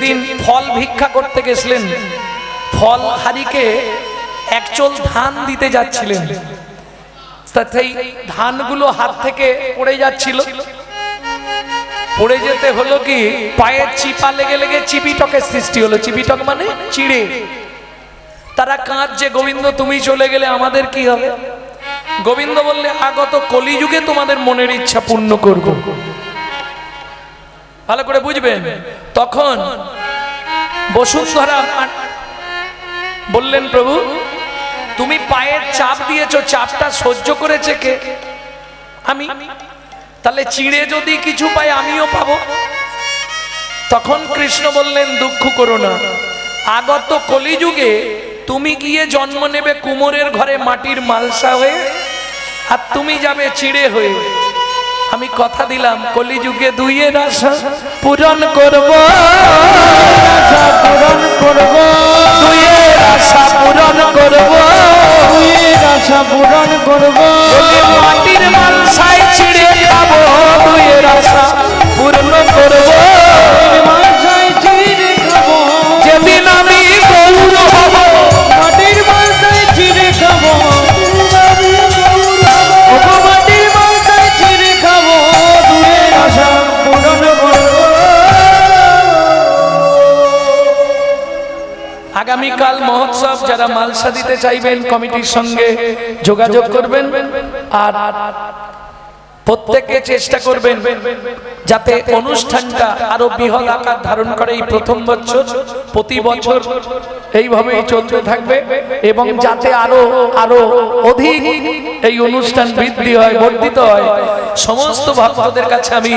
যেদিন ফল ভিক্ষা করতে গেছিলেন, ফল হারিকে একচল ধান দিতে যাচ্ছিলেন, সেই ধানগুলো হাত থেকে পড়ে যাচ্ছিল। পড়ে যেতে হলো কি, পায়ের চিপা লেগে লেগে চিপিটকের সৃষ্টি হলো। চিপিটক মানে চিড়ে। তারা কাঁদছে, গোবিন্দ তুমি চলে গেলে আমাদের কি হবে? গোবিন্দ বললে, আগত কলিযুগে তোমাদের মনের ইচ্ছা পূর্ণ করব। ভালো করে বুঝবেন। তখন বসুন্ধরা বললেন, প্রভু তুমি পায়ের চাপ দিয়েছো, চাপটা সহ্য করেছে কে? আমি। তাহলে চিড়ে যদি কিছু পাই আমিও পাবো। তখন কৃষ্ণ বললেন, দুঃখ করো না, আগত কলিযুগে তুমি গিয়ে জন্ম নেবে কুমোরের ঘরে মাটির মালসা হয়ে, আর তুমি যাবে চিড়ে হয়ে। আমি কথা দিলাম, কলিযুগে দুইয়ের আশা পূরণ করব, পূরণ করব, দুইয়ের আশা পূরণ করব, দুইয়ের আশা পূরণ করব। মাটির মালসায় চিড়ে খাবো, দুইয়ের আশা পূর্ণ করব। মালসায় চিড়ে খাবো, যেদিন আমি গৌর হব, মাটির মালসায় চিড়ে খাবো, মাটির মালসায় চিড়ে খাবো, দুইয়ের আশা পূরণ করব। আগামীকাল মহোৎসব, যারা মালসা দিতে চাইবেন কমিটির সঙ্গে যোগাযোগ করবেন। আর প্রত্যেকে চেষ্টা করবেন যাতে অনুষ্ঠানটা আরো বৃহৎ আকার ধারণ করে। এই প্রথম বছর, প্রতি বছর এইভাবেই চলতে থাকবে, এবং যাতে আরো আরো অধিক এই অনুষ্ঠান বৃদ্ধি হয়, বর্ধিত হয়। সমস্ত ভক্তদের কাছে আমি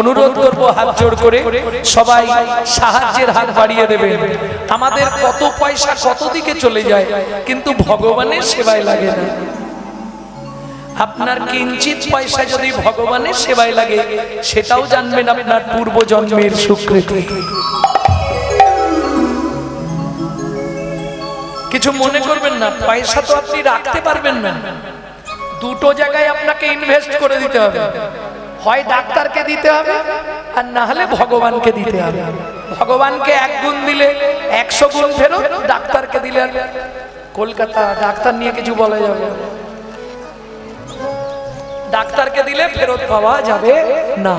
অনুরোধ করব, হাত জোড় করে সবাই সাহায্যের হাত বাড়িয়ে দেবেন। আমাদের কত পয়সা কত দিকে চলে যায়, কিন্তু ভগবানের সেবায় লাগে না। আপনার কিঞ্চিত পয়সা যদি ভগবানের সেবায় লাগে, সেটাও জানবেন আপনার পূর্ব জন্মের সুকৃতি। কিছু মনে করবেন না, পয়সা তো আপনি রাখতে পারবেন না। দুটো জায়গায় আপনাকে ইনভেস্ট করে দিতে হবে, হয় ডাক্তারকে দিতে হবে, আর না হলে ভগবানকে দিতে হবে। ভগবানকে 1 গুণ দিলে 100 গুণ ফেরত, ডাক্তারকে দিলে, কলকাতা ডাক্তার নিয়ে কিছু বলা যাবে, ডাক্তারকে দিলে ফেরত পাওয়া যাবে না।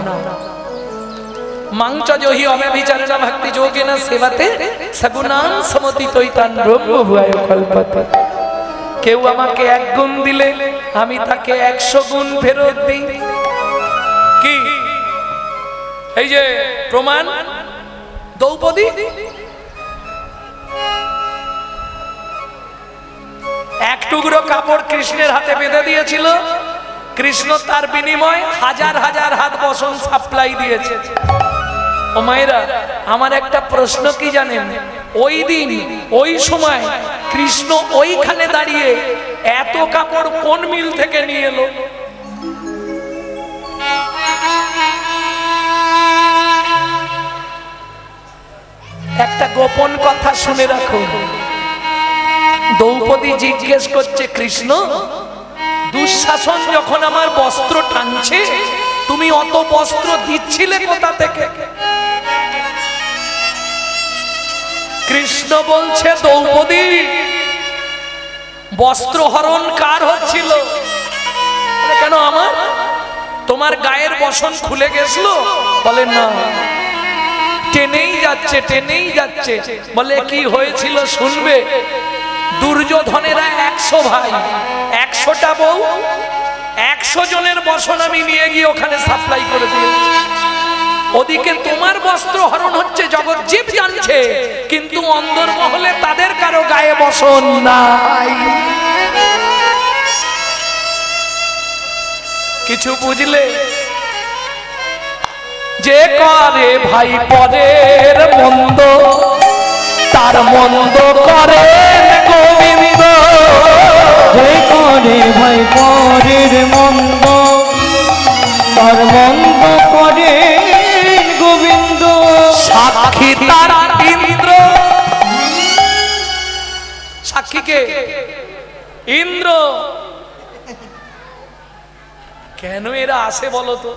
মাংচ জহি অব্যভিচারেণ ভক্তি যোগেন সেবাতে সগুণান সমতিতৈতান ব্রহ্ম ভুয়ায় কল্পতে। কেউ আমাকে 1 গুণ দিলে আমি তাকে 100 গুণ ফেরত দিই। কি এই যে প্রমাণ, দ্রৌপদী এক টুকরো কাপড় কৃষ্ণের হাতে বেঁধে দিয়েছিল, কৃষ্ণ তার বিনিময় হাজার হাজার হাত বসন সাপ্লাই দিয়েছে। ও মায়েরা, আমার একটা প্রশ্ন কি জানেন, ওই দিন ওই সময় কৃষ্ণ ওইখানে দাঁড়িয়ে এত কাপড় কোন মিল থেকে নিয়ে এলো? একটা গোপন কথা শুনে রাখো। দ্রৌপদী জিজ্ঞেস করছে, কৃষ্ণ দুঃশাসন যখন আমার বস্ত্র টানছে, তুমি অত বস্ত্র দিচ্ছিলে কোথা থেকে? কৃষ্ণ বলছে, দ্রৌপদী বস্ত্র হরণ কার হচ্ছিল? কেন আমার? তোমার গায়ের বসন খুলে গেছিল? বলে না, টেনেই যাচ্ছে, টেনেই যাচ্ছে। বলে কি হয়েছিল শুনবে? দুর্যোধনেরা 100 ভাই, 100টা বউ, 100 জনের বসন আমি নিয়ে গিয়ে ওখানে সাপ্লাই করে দিয়েছি। ওদিকে তোমার বস্ত্র হরণ হচ্ছে, জগৎ জীব জানছে, কিন্তু অন্দরমহলে তাদের কারো গায়ে বসন নাই। কিছু বুঝলে? যে করে ভাই পরের মন্দ, তার মন্দ করে গোবিন্দ। যে করে ভাই পরের মন্দ, তার মন্দ করে গোবিন্দ। সাক্ষী তার ইন্দ্র। সাক্ষী কে? ইন্দ্র। কেন এরা আসে বলো তো?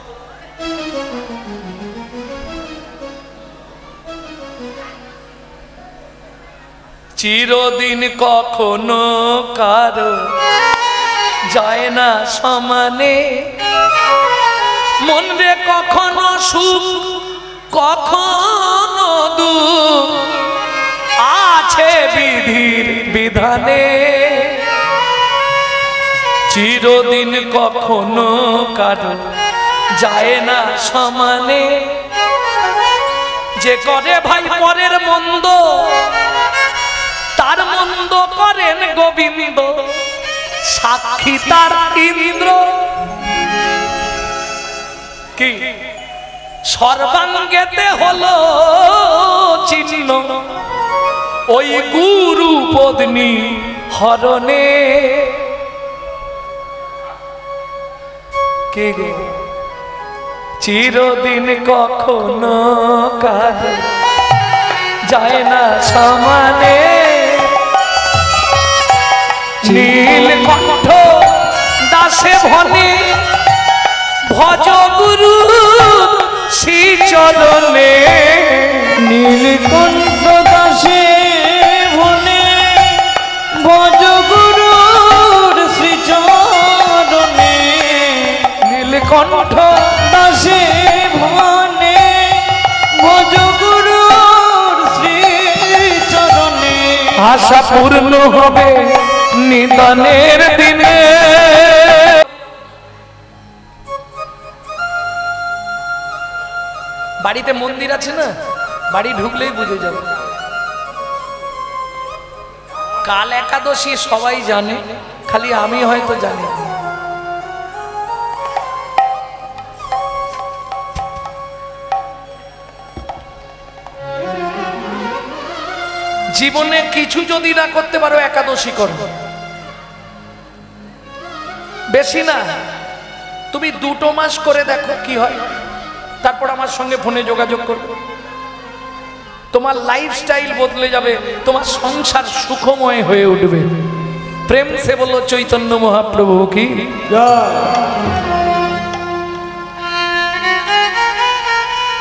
চিরদিন কখনো কারো যায় না সমানে, মন রে কখনো সুখ কখনো দুঃখ আছে বিধির বিধানে, চিরদিন কখনো কারো যায় না সমানে, যে করে ভাই পরের মন্দ তার মন্দ করেন গোবিন্দ, সাক্ষী তার ইন্দ্র। কি সর্বাঙ্গেতে হলো চিহ্ন ওই গুরু পত্নী হরণে। কে গে চিরদিন কখনো কারো যায় না সমানে, নীলকণ্ঠ দাসে ভনে ভজ গুরু শ্রী চরণে, নীলকণ্ঠ দাসে ভনে ভজ গুরুর শ্রী চরণে, নীলকণ্ঠ দাসে ভনে ভজ গুরুর শ্রী চরণে, আশা পূর্ণ হবে নিদানের দিনে। বাড়িতে মন্দির আছে না, বাড়ি ঢুকলেই বুঝে যাবে। কাল একাদশী সবাই জানে, খালি আমি হয়তো জানি। জীবনে কিছু যদি না করতে পারো একাদশী করো, বেশি না, তুমি 2 মাস করে দেখো কি হয়, তারপর আমার সঙ্গে ফোনে যোগাযোগ করবে। তোমার লাইফস্টাইল বদলে যাবে, তোমার সংসার সুখময় হয়ে উঠবে। প্রেম সে বলো চৈতন্য মহাপ্রভু কি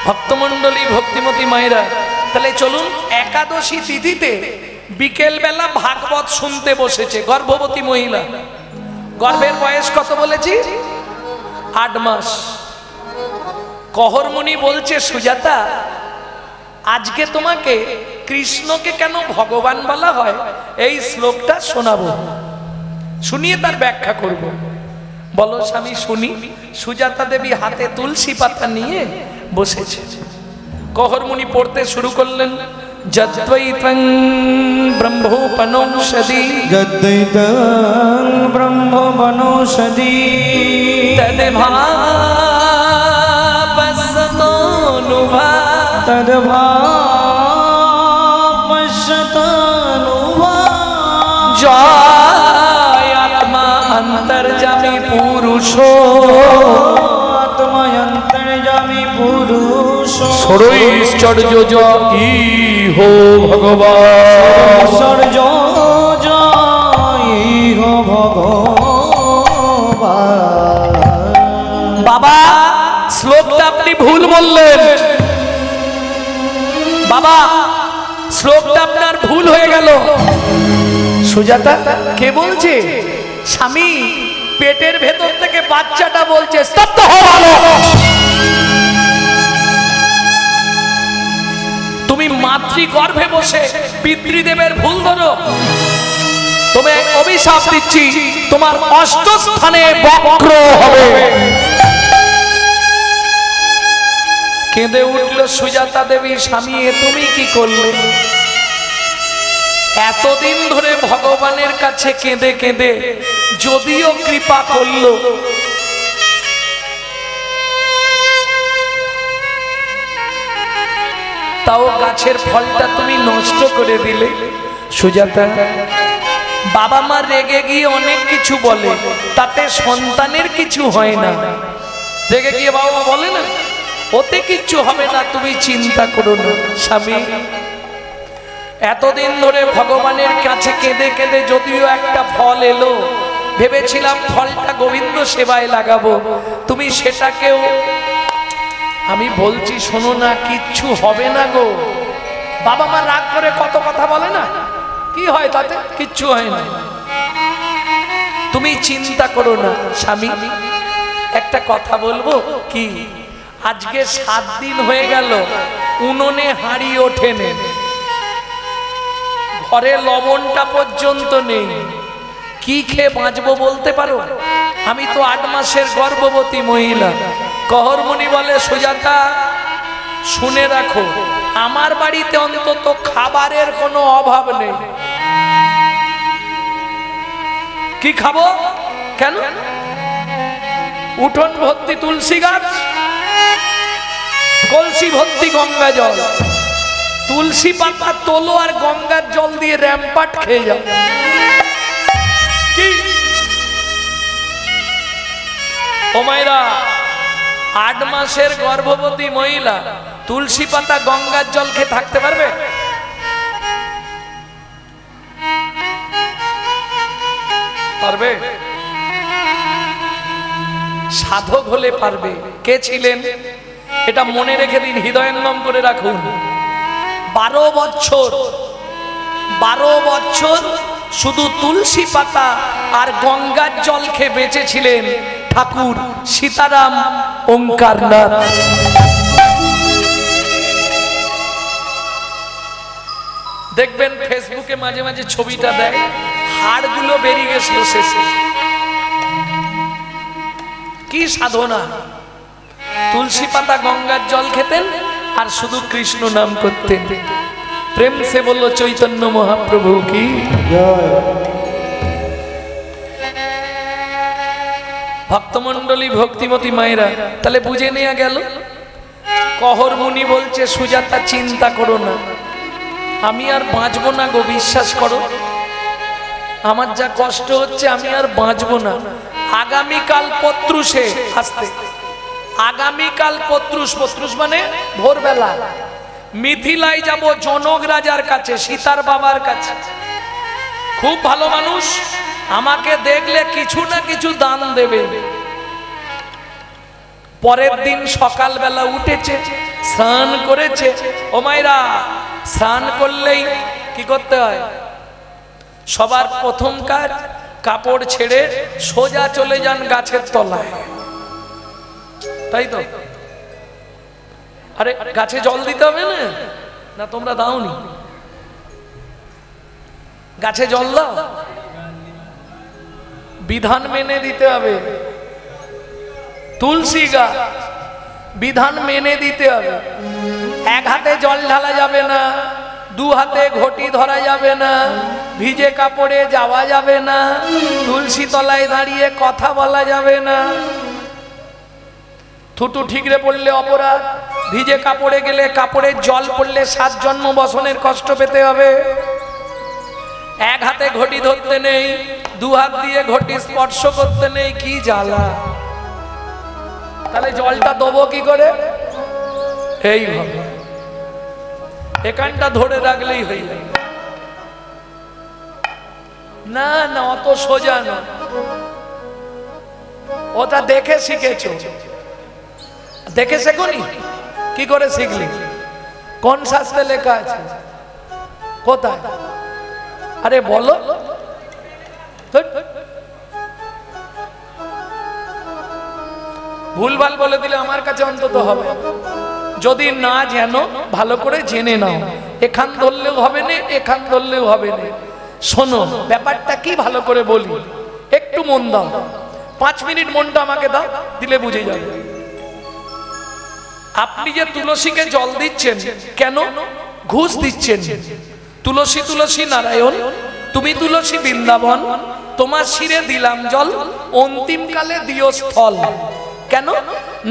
ভক্তমণ্ডলী ভক্তিমতী মায়েরা। তাহলে চলুন, একাদশী তিথিতে বিকেল বেলা ভাগবত শুনতে বসেছে গর্ভবতী মহিলা। গর্ভের বয়স কত বলেছি? 8 মাস। কহরমুনি বলছে, সুজাতা আজকে তোমাকে কৃষ্ণকে কেন ভগবান বলা হয় এই শ্লোকটা শোনাবো, শুনিয়ে তার ব্যাখ্যা করব। বলো স্বামী শুনি। সুজাতা দেবী হাতে তুলসী পাতা নিয়ে বসেছে। কহরমুনি পড়তে শুরু করলেন, যদ্বৈতং ব্রহ্মোপনৌষধি যদ্বৈতং ব্রহ্মোপনৌষধি তদ্ভাবসতোনুভা তদ্ভাবসতোনুভা জয় আত্মা অন্তর্যামী পুরুষো আত্মা অন্তর্যামী পুরুষো ষড়ৈশ্চর্য ইহো ভগবান ষড়ৈশ্চর্য ইহো ভগবান। বাবা শ্লোকটা আপনি ভুল বললেন, বাবা শ্লোকটা আপনার ভুল হয়ে গেল। সুজাতা কে বলছে? স্বামী পেটের ভেতর থেকে বাচ্চাটা বলছে। স্তব্ধ হও ভালো। তুমি মাতৃগর্ভে বসে পিতৃদেবের ভুল ধরো। তুমি অভিশাপ দিচ্ছি, তোমার 8 স্থানে বক্র হবে। কেঁদে উঠল সুজাতা দেবী, স্বামী এ তুমি কি করলে? এতদিন ধরে ভগবানের কাছে কেঁদে কেঁদে যদিও কৃপা করলো, তাও গাছের ফলটা তুমি নষ্ট করে দিলে। সুজাতা, বাবা মা রেগে গিয়ে অনেক কিছু বলে, তাতে সন্তানের কিছু হয় না। রেগে গিয়ে বাবা মা বলে না, ওতে কিচ্ছু হবে না, তুমি চিন্তা করো না। স্বামী এতদিন ধরে ভগবানের কাছে কেঁদে কেঁদে যদিও একটা ফল এলো, ভেবেছিলাম ফলটা গোবিন্দ সেবায় লাগাবো, তুমি সেটাকেও। আমি বলছি শোনো না, কিচ্ছু হবে না গো। বাবা মা রাগ করে কত কথা বলে না, কি হয় তাতে? কিচ্ছু হয় না। তুমি চিন্তা করো না স্বামী। একটা কথা বলবো কি, আজকে 7 দিন হয়ে গেল উনুনে হাঁড়ি ওঠেনে, ঘরে লবণটা পর্যন্ত নেই। কি খেয়ে বাঁচবো বলতে পারো? আমি তো 8 মাসের গর্ভবতী মহিলা। কহরমণি বলে, সুজাতা শুনে রাখো, আমার বাড়িতে অন্তত খাবারের কোনো অভাব নেই। কি খাবো? কেন? উঠোন ভর্তি তুলসী গাছ, কলসি ভর্তি গঙ্গা জল। তুলসী পাতা তোলো আর গঙ্গার জল দিয়ে র্যাম্পাট খেয়ে যাও। কি ও মায়েরা, 8 মাসের গর্ভবতী মহিলা তুলসী পাতা গঙ্গার জল খেয়ে থাকতে পারবে? পারবে? সাধক হলে পারবে। কে ছিলেন এটা মনে রেখে দিন, হৃদয়ঙ্গম করে রাখুন। 12 বছর শুধু তুলসী পাতা আর গঙ্গার জল খেয়ে বেঁচেছিলেন ঠাকুর সীতারাম ওঙ্কারনাথ। দেখবেন ফেসবুকে মাঝে মাঝে ছবিটা দেয়, হাড়গুলো বেরিয়ে গেছিল শেষে। কি সাধনা! তুলসী পাতা গঙ্গার জল খেতেন আর শুধু কৃষ্ণ নাম করতেন। প্রেম সে বললো চৈতন্য মহাপ্রভু কি জয়। ভক্তমন্ডলী, ভক্তিমতী মায়েরা, তাহলে বুঝে নেওয়া গেল। কহর মুনি বলছে, সুজাতা চিন্তা করো না, আমি আর বাঁচবো না গো, বিশ্বাস করো। আমার যা কষ্ট হচ্ছে, আমি আর বাঁচবো না। আগামীকাল পত্রুষে আসতে, আগামীকাল পত্রুষ মানে ভোরবেলা মিথিলায় যাব জনক রাজার কাছে, সীতার বাবার কাছে। খুব ভালো মানুষ, আমাকে দেখলে কিছু না কিছু দান দেবে। পরের দিন সকালবেলা উঠেছে, স্নান করেছে। ও মায়েরা, স্নান করলেই কি করতে হয়? সবার প্রথম কাজ, কাপড় ছেড়ে সোজা চলে যান গাছের তলায়, তাই তো? আরে গাছে জল দিতে হবে না? না তোমরা দাওনি? গাছে জল দাও, বিধান মেনে দিতে হবে। তুলসী গাছ, বিধান মেনে দিতে হবে। এক হাতে জল ঢালা যাবে না, 2 হাতে ঘটি ধরা যাবে না, ভিজে কাপড়ে যাওয়া যাবে না, তুলসী তলায় দাঁড়িয়ে কথা বলা যাবে না। থুতু ঠিকরে পড়লে অপরাধ, ভিজে কাপড়ে গেলে, কাপড়ের জল পড়লে 7 জন্ম বসনের কষ্ট পেতে হবে। এক হাতে ঘটি ধরতে নেই, 2 হাত দিয়ে ঘটি স্পর্শ করতে নেই। কি জ্বালা! তাহলে জলটা দেবো কি করে? এইভাবে এখানটা ধরে রাখলেই হয়ে যায়। না না, অত সোজা না। ওটা দেখে শিখেছো, দেখে শেখনি? কি করে শিখলি? কোন শাস্ত্রে লেখা আছে? কোথায়? আরে বলো। ভুলভাল বলে দিলে আমার কাছে অন্তত হবে। যদি না জানো, ভালো করে জেনে নাও। এখান ধরলেও হবে না, এখান ধরলেও হবে না। শোনো ব্যাপারটা কি, ভালো করে বলি, একটু মন দাও। 5 মিনিট মনটা আমাকে দাও, দিলে বুঝে যাবে। আপনি যে তুলসীকে জল দিচ্ছেন, কেন ঘুষ দিচ্ছেন? তুলসী তুলসী নারায়ণ, তুমি তুলসী বৃন্দাবন, তোমার শিরে দিলাম জল, অন্তিমকালে দিও স্থল। কেন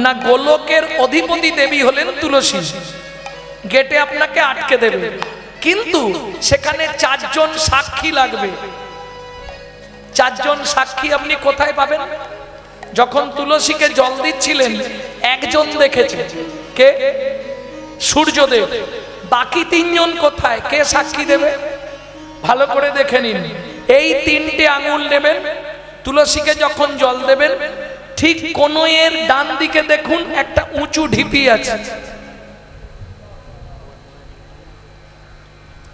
না? গোলকের অধিপতি দেবী হলেন তুলসী, গেটে আপনাকে আটকে দেবে, কিন্তু সেখানে 4 জন সাক্ষী লাগবে। 4 জন সাক্ষী আপনি কোথায় পাবেন? যখন তুলসীকে জল দিচ্ছিলেন, একজন দেখেছে, কে? সূর্যদেব। বাকি 3 জন কোথায়? কে সাক্ষী দেবে? ভালো করে দেখে নিন। এই 3টে আঙুল নেবেন, তুলসীকে যখন জল দেবেন, ঠিক কোণের ডান দিকে দেখুন একটা উঁচু ঢিপি আছে,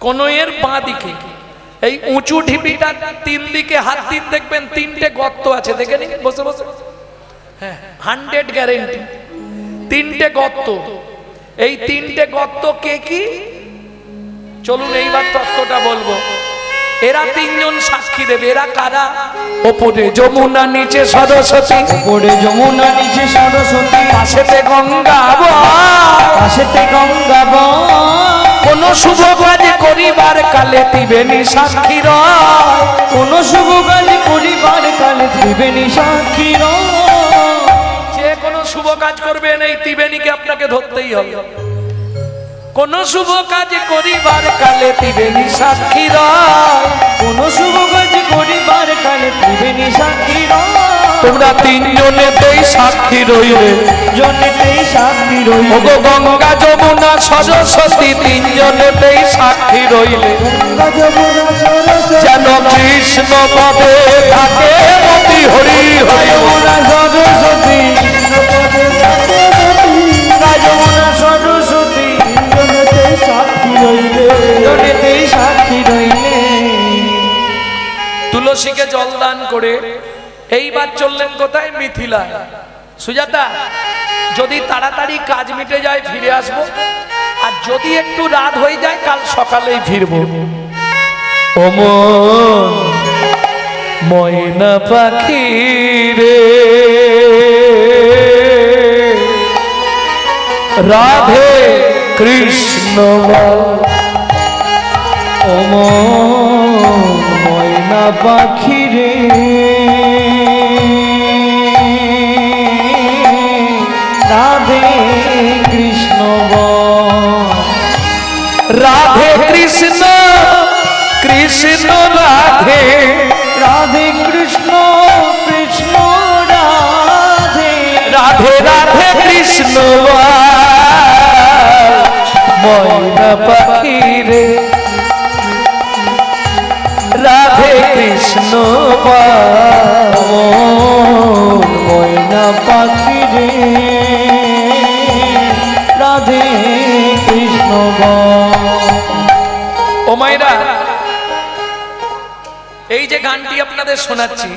কোণের বাঁ দিকে এই উঁচু ঢিপিটা তিন দিকে হাত দিন দেখবেন তিনটে গর্ত আছে, দেখে নিন বসে বসে। হ্যাঁ, 100 গ্যারেন্টি, তিনটে গর্ত। এই তিনটে গর্ত কে কি? চলুন এইবার তত্ত্বটা বলবো। এরা তিনজন সাক্ষী দেবে। এরা কারা? ওপরে যমুনা, নিচে সরস্বতী। ওপরে যমুনা, নিচে সরস্বতী, পাশেতে গঙ্গা, পাশেতে গঙ্গা। কোন শুভ কাজ করিবার কালে ত্রিবেণী সাক্ষী রয়। কোন শুভ কাজ করিবার কালে ত্রিবেণী সাক্ষী রয়। যে কোনো শুভ কাজ করবেন এই ত্রিবেণীকে আপনাকে ধরতেই হবে। কোন শুভ কাজ করিবার কালে ত্রিবেণী সাক্ষী রয়। কোন শুভ কাজ করিবার কালে ত্রিবেণী সাক্ষী রয়। তোমরা তিনজনেতেই সাক্ষী রইলে, জনেতেই সাক্ষী রইলে। ওগো গঙ্গা যমুনা সরস্বতী, তিনজনেতেই সাক্ষী রইলে। গঙ্গা যমুনা সরস্বতী, যেন কৃষ্ণ পদে থাকে মতি হরি হরি। যমুনা সরস্বতী, গঙ্গা যমুনা সরস্বতী, জনেতেই সাক্ষী রইলে, জনেতেই সাক্ষী রইলে। তুলসীকে জল দান করে এইবার চললেন কোথায়? মিথিলায়। সুজাতা, যদি তাড়াতাড়ি কাজ মিটে যায় ফিরে আসবো, আর যদি একটু রাত হয়ে যায় কাল সকালেই ফিরবো। ওমন ময়না পাখি রে, রাধে কৃষ্ণ ময়না পাখি রে, রাধে কৃষ্ণ রাধে কৃষ্ণ কৃষ্ণ রাধে, রাধে কৃষ্ণ কৃষ্ণ রাধে, রাধে রাধে কৃষ্ণ ময়না পাখি রে, রাধে কৃষ্ণ ময়না পাখি রে, রাধে কৃষ্ণ। ও মায়েরা, এই যে গানটি আপনাদের শোনাচ্ছি,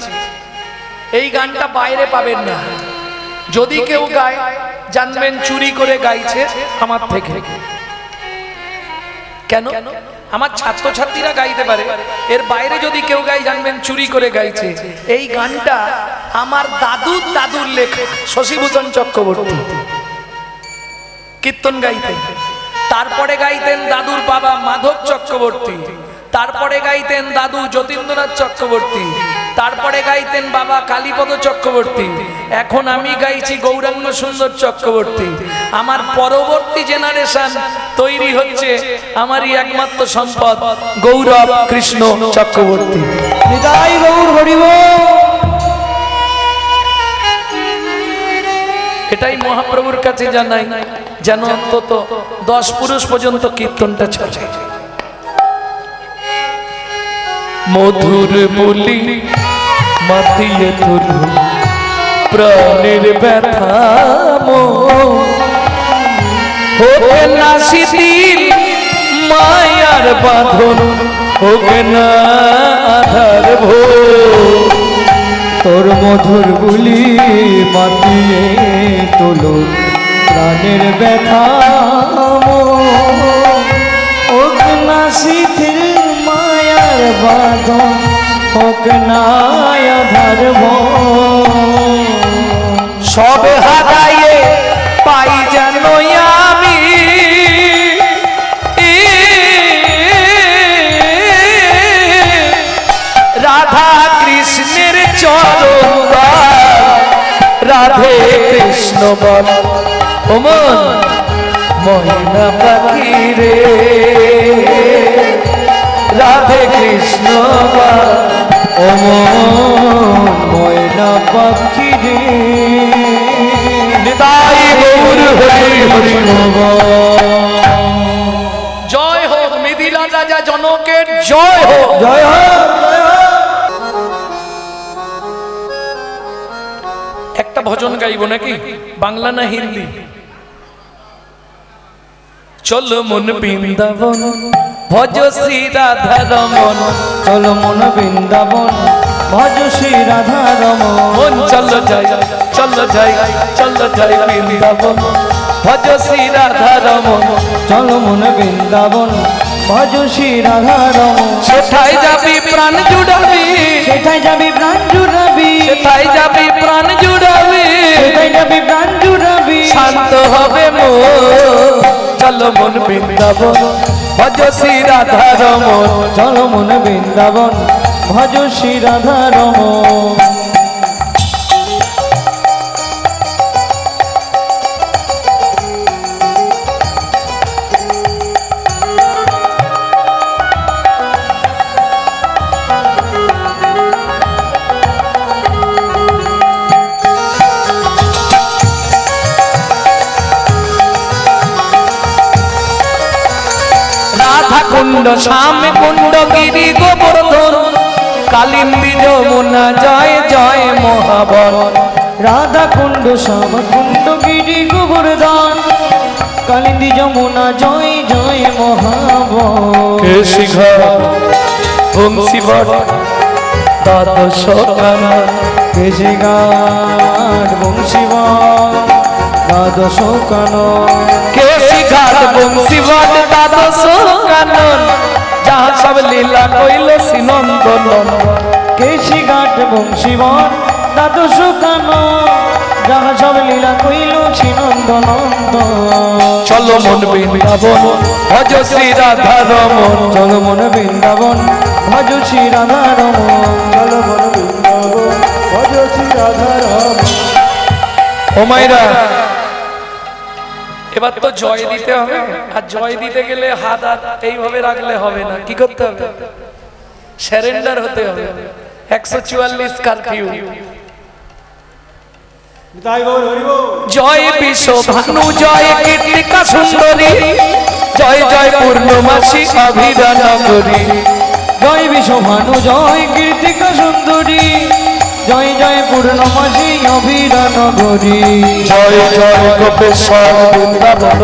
এই গানটা বাইরে পাবেন না। যদি কেউ গায় জানবেন চুরি করে গাইছে আমার থেকে। কেন? আমার ছাত্রছাত্রীরা গাইতে পারে, এর বাইরে যদি কেউ গায় জানবেন চুরি করে গাইছে। এই গানটা আমার দাদুর লেখা। শশীভূষণ চক্রবর্তী কীর্তন গাইতেন, তারপরে গাইতেন দাদুর বাবা মাধব চক্রবর্তী, তারপরে গাইতেন দাদু যতীন্দ্রনাথ চক্রবর্তী, তারপরে গাইতেন বাবা কালীপদ চক্রবর্তী, এখন আমি গাইছি গৌরাঙ্গ সুন্দর চক্রবর্তী। আমার পরবর্তী জেনারেশন তৈরি হচ্ছে, আমারই একমাত্র সম্পদ গৌরব কৃষ্ণ চক্রবর্তী। নিতাই গৌর হরি বল। এটাই মহাপ্রভুর কাছে জানাই, যেন অন্তত 10 পুরুষ পর্যন্ত কীর্তনটা চলে। মধুর বলি মাতিয়ে তুলু প্রাণের ব্যথা, হোক না শিথিল মায়ার বাঁধন, হোক না আধার ভোর। তোর মধুর বুলি মাতিয়ে তোলো প্রাণের ব্যথা, হোক না শিথিল মায়ার বাঁধন, হোক না আধার ভোর। সবে হারাইয়ে পাই যেন আমি, রাধা কৃষ্ণের চরণ, রাধে কৃষ্ণ বল। ওমন ময়না পাখি রে, রাধে কৃষ্ণ বল। ময়না পাখি রে, নিতাই গৌর হরি হরি। জয় হোক মিথিলার রাজা জনকের জয় হোক। জয় হোক। একটা ভজন গাইবো নাকি, বাংলা না হিন্দি? চলো মন বৃন্দাবন ভজ শ্রী রাধা রমন চলো মন বৃন্দাবন ভজ শ্রী রাধা রমন চলো যাই চলো যাই চলো যাই বৃন্দাবন ভজ শ্রী রাধা রমন চলো মন বৃন্দাবন ভজ শ্রী রাধা রমন সেথায় যাবি প্রাণ জুড়াবি সেটাই যাবি প্রাণ জুড়াবি সেথায় যাবি প্রাণ জুড়াবি সেটাই যাবি প্রাণ জুড়াবি শান্ত হবে মন চলো মন বৃন্দাবন ভজ শ্রী রাধা রমন চলো মন বৃন্দাবন ভজ শ্রী রাধা রমন কুণ্ড শ্যাম কুণ্ড গিরি গোবর্ধন কালিন্দী যমুনা জয় জয় মহাবন রাধা কুণ্ড শ্যাম কুণ্ড গিরি গোবর্ধন কালিন্দী যমুনা জয় জয় মহাবন কেশিঘর বংশীবট দ্বাদশ কানন কেশিঘাট বংশীবট দ্বাদশ কানন কেশিঘাট বংশীবট দ্বাদশ কানন যাহা সব লীলা কইল শ্রীনন্দন কেশিঘাট বংশীবট দ্বাদশ কানন যাহা সব লীলা কইল শ্রীনন্দনন্দ চলো মন বৃন্দাবন ভজ শ্রী রাধা রমন চলো মন বৃন্দাবন ভজ শ্রী রাধা রমন চলো মন বৃন্দাবন ভজ শ্রী রাধা রমন ও মাইরা এবার তো জয় দিতে হবে আর জয় দিতে গেলে হাত আর এইভাবে রাখলে হবে না কি করতে হবে সারেন্ডার হতে হবে 144 কারফিউ জয় বিশ্ব ভানু জয় কীর্তিকা সুন্দরী জয় জয় পূর্ণমাসী অভিধান করি জয় বিশ্বভানু জয় কীর্তিকা সুন্দরী জয় জয় পূর্ণমাসী অভিরান গরি জয় জয় গোপেশ্বর বৃন্দাবন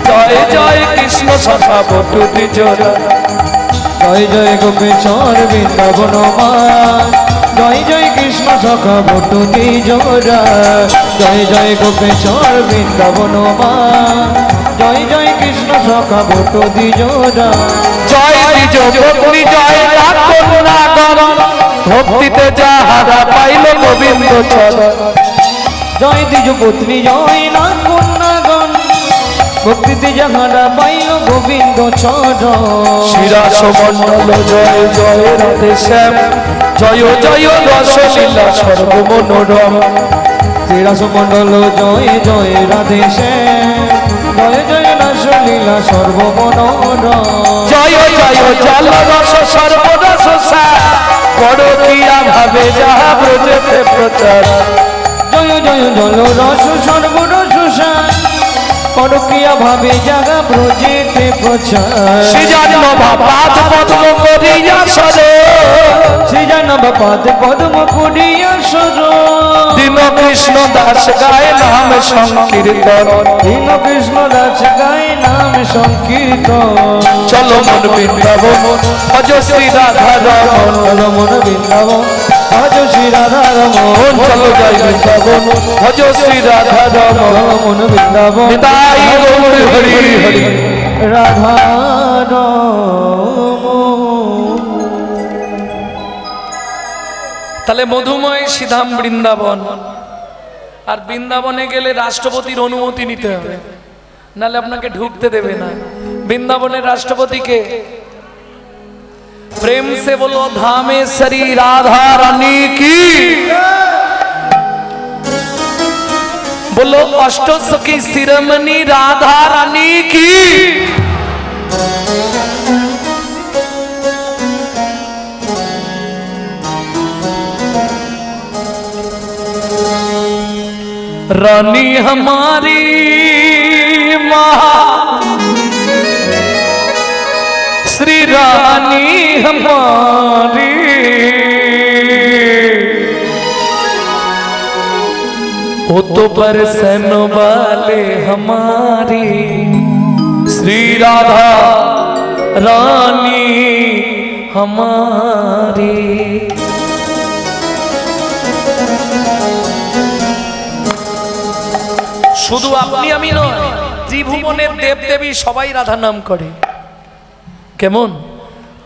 জয় জয় কৃষ্ণ সখা বটু দ্বিজোরা জয় জয় গোপেশ্বর বৃন্দাবন মা জয় জয় কৃষ্ণ সখা বটু দ্বিজোরা জয় জয় গোপেশ্বর বৃন্দাবন মা জয় জয় কৃষ্ণ সখা বটু দ্বিজোরা জয় দ্বিজ ভক্তি জয় কন্যা গণ ভক্তিতে যাহারা পাইল গোবিন্দ চরণ জয় দ্বিজ পত্নী জয় না কন্যাগণ ভক্তিতে যাহারা পাইল গোবিন্দ চরণ শিরাস মণ্ডল জয় জয় রাধে শ্যাম জয় জয় রসলীলা সর্বমনোরম শ্রীরাস মণ্ডল জয় জয় রাধে শ্যাম জয় জয় রাসলীলা সর্বমনোরম জয় জয় জল রস সর্বরস করো ক্রিয়া ভাবে যাহা ব্রজেতে প্রচার জয় জয় জল রস সর্বরস পরকিয়া ভাবে জাগা ব্রজেতে প্রচার শ্রীজানব পাদ পদ্ম করিয়া সরে শ্রীজানব পাদ পদ্ম করিয়া সর দীন কৃষ্ণ দাস গায় নাম সংকীর্তন দীন কৃষ্ণ দাস গায় নাম সংকীর্তন চলো মন বৃন্দাবন ভজ শ্রী রাধা রমন চলো মন বৃন্দাবন ভজ শ্রী রাধা রমন চলো যাই বৃন্দাবন ভজ শ্রী রাধা রমন চলো মন বৃন্দাবন নিতাই গৌর হরি হরি রাধা রমন। তাহলে মধুময় সিধাম বৃন্দাবন আর বৃন্দাবনে গেলে রাষ্ট্রপতির অনুমতি নিতে হবে নালে আপনাকে ঢুকতে দেবে না বৃন্দাবনের রাষ্ট্রপতিকে प्रेम से बोलो धामेश्वरी राधा रानी की बोलो अष्टसखी शिरोमणि राधा रानी की रानी हमारी महा श्री रानी हमारी वो तो बरसन वाले हमारी श्री राधा रानी हमारी। শুধু আপনি আমি নয়, ত্রিভুবনের দেব দেবী সবাই রাধা নাম করে। কেমন?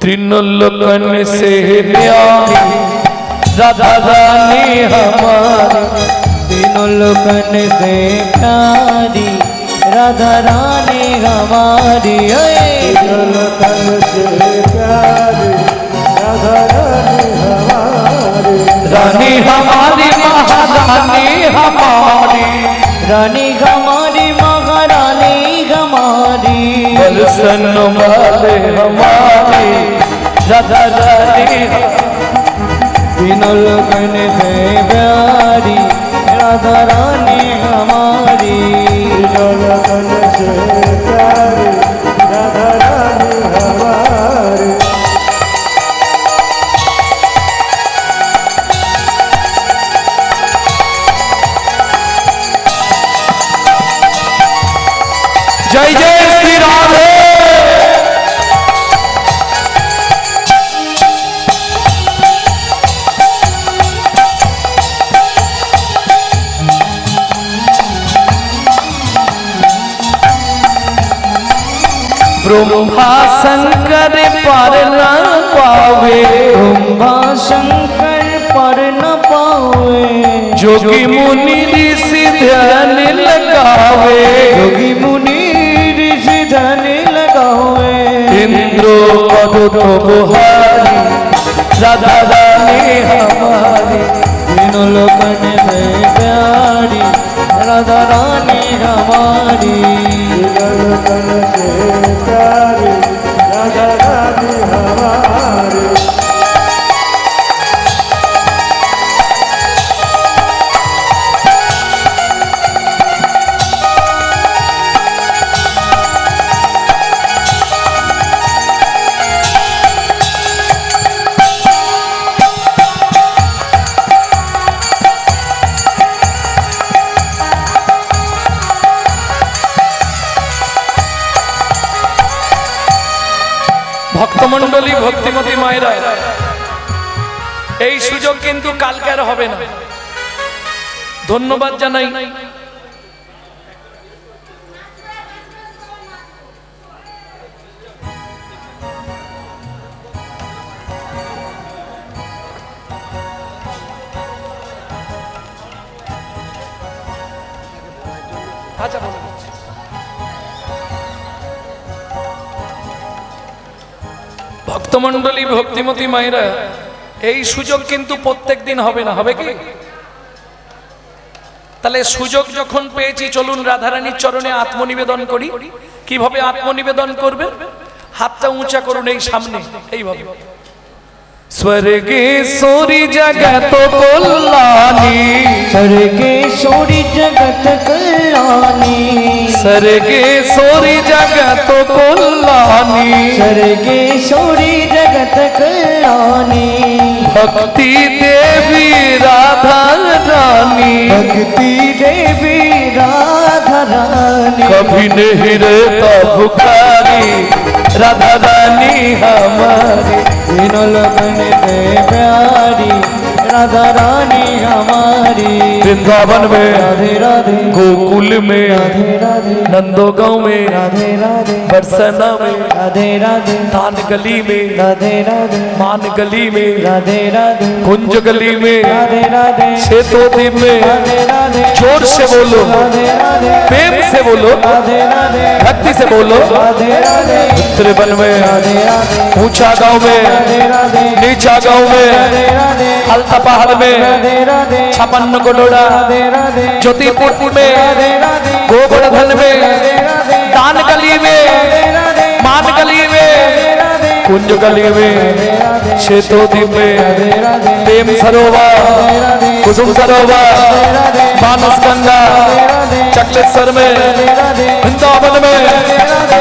त्रिलोकन से प्यारी राधा रानी हमारी, तीनों लोकन से प्यारी राधा रानी हमारी। तीनों लोकन से प्यारी राधा रानी हमारी। रानी हमारी महारानी हमारी, रानी हमारी महारानी हमारी। बरसन वाले हमारी राधा रानी। तीनों लोकन से प्यारी राधा रानी हमारी। तीनों लोकन से प्यारी राधा रानी हमारी। जय जय श्री राधे। ब्रह्मा शंकर पर न पावे, ब्रह्मा शंकर पर न पावे। जोगी मुनि ऋषि ध्यान लगावे, योगी मुनि ऋषि ध्यान लगावे। इंद्रो पद तो बुहारी राधा रानी हमारी। तीनों लोकन से प्यारी राधा रानी हमारी। तीनों लोकन से प्यारी राधा रानी हमारी। ভক্তমণ্ডলী ভক্তিমতী মায়েরা, এই সুযোগ কিন্তু কালকে আর হবে না। ধন্যবাদ জানাই ভক্তমণ্ডলী ভক্তিমতী মায়েরা, এই সুযোগ কিন্তু প্রত্যেক দিন হবে না। হবে কি? তাহলে সুযোগ যখন পেয়েছি, চলুন রাধারানীর চরণে আত্মনিবেদন করি। কিভাবে আত্মনিবেদন করবেন? হাতটা উঁচা করুন এই সামনে, এইভাবে। स्वर्गेश्वरी जगत कल्याणी, स्वर्गेश्वरी जगत कल्याणी। स्वर्गेश्वरी जगत कल्याणी, स्वर्गेश्वरी जगत कल्याणी। भक्ति देवी राधा रानी, भक्ति देवी राधा रानी। कभी नहीं रहता भुखारी राधा रानी हमारी। तीनों लोकन से प्यारी राधा रानी हमारी। वृंदावन में राधे राधे, गोकुल में राधे राधे, नंदोगांव में राधे राधे, बरसना में राधे राधे, थान गली में राधे राधे, मान गली में राधे राधे, कुंज गली में राधे राधे, सेतोद्वीप में। राधे राधे, जोर से बोलो, राधे राधे, प्रेम से बोलो, राधे राधे, भक्ति से बोलो। राधे राधे, त्रिवन में, राधे राधे, ऊंचा गांव में, राधे राधे, नीचा गांव में, राधे राधे, हल्का पहाड़ में, राधे राधे, 56 कोडोड़ा, राधे राधे, ज्योतिपुर में, राधे राधे, गोवर्धन में, राधे राधे, दान गली में, राधे मान गली में, राधे, कुंज गली में, सेतोद्वीप में, प्रेम सरोवर, कुसुम सरोवर, मानस गंगा, चक्लेश्वर में, वृंदावन में,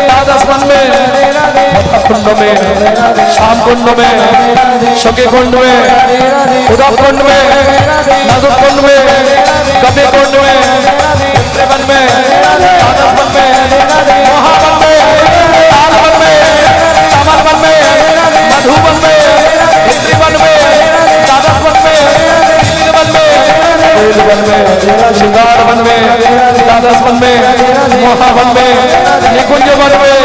द्वादश वन में, कुंड में, श्याम कुंड में, शके कुंड में, उदा कुंड में, मधु कुंड में, कपे कुंड में, त्रिवन में, द्वादश वन में, महावन में, ताल वन में, शिव वन में, शिकार वन में, द्वादश वन में, महावन में, निकुंज वन में,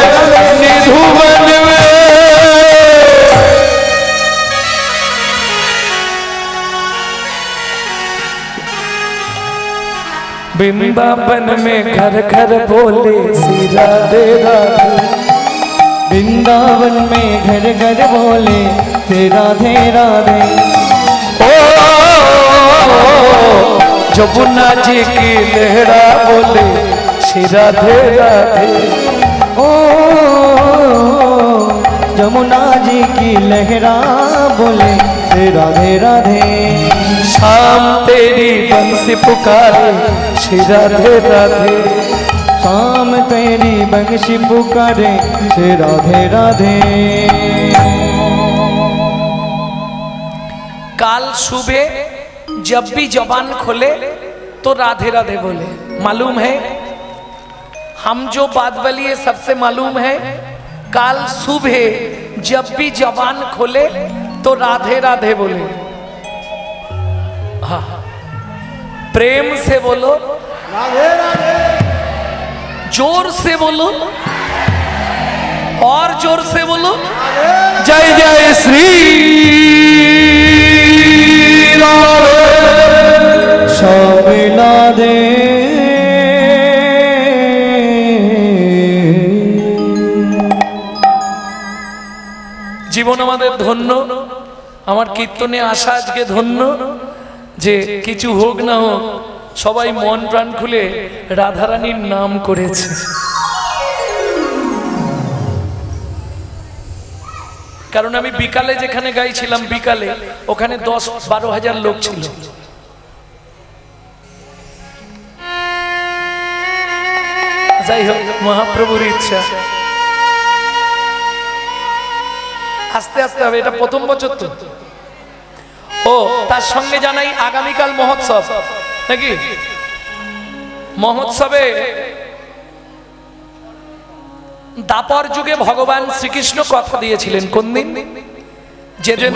निधु वन में। वृंदावन में घर घर बोले श्री राधे राधे। वृंदावन में घर घर बोले श्री राधे राधे। जमुना जी की लहरा बोले श्री राधे राधे। ओ जमुना जी की लहरा बोले श्री राधे राधे। शाम तेरी बंसी पुकारे श्री राधे राधे। शाम तेरी बंसी पुकारे श्री राधे राधे। काल सुबह जब भी जबान खोले तो राधे राधे बोले। मालूम है हम जो बात बोलिए सबसे मालूम है, काल सुबह जब भी जबान खोले तो राधे राधे बोले। हाँ, प्रेम से बोलो, राधे राधे। जोर से बोलो, और जोर से बोलो, जय जय श्री राधे। शामिला दे জীবন আমাদের ধন্য, আমার কীর্তনে আসা আজকে ধন্য যে কিছু হোক না হোক সবাই মন প্রাণ খুলে রাধারানীর নাম করেছে। কারণ আমি বিকালে যেখানে গাইছিলাম, বিকালে ওখানে 10-12 হাজার লোক ছিল। যাই হোক, মহাপ্রভুর ইচ্ছা। আস্তে আস্তে হবে, এটা প্রথম বছর তো। ও তার সঙ্গে জানাই আগামীকাল মহোৎসব নাকি? মহোৎসবে দাপর যুগে ভগবান শ্রীকৃষ্ণ কথা দিয়েছিলেন কোন দিন? যেদিন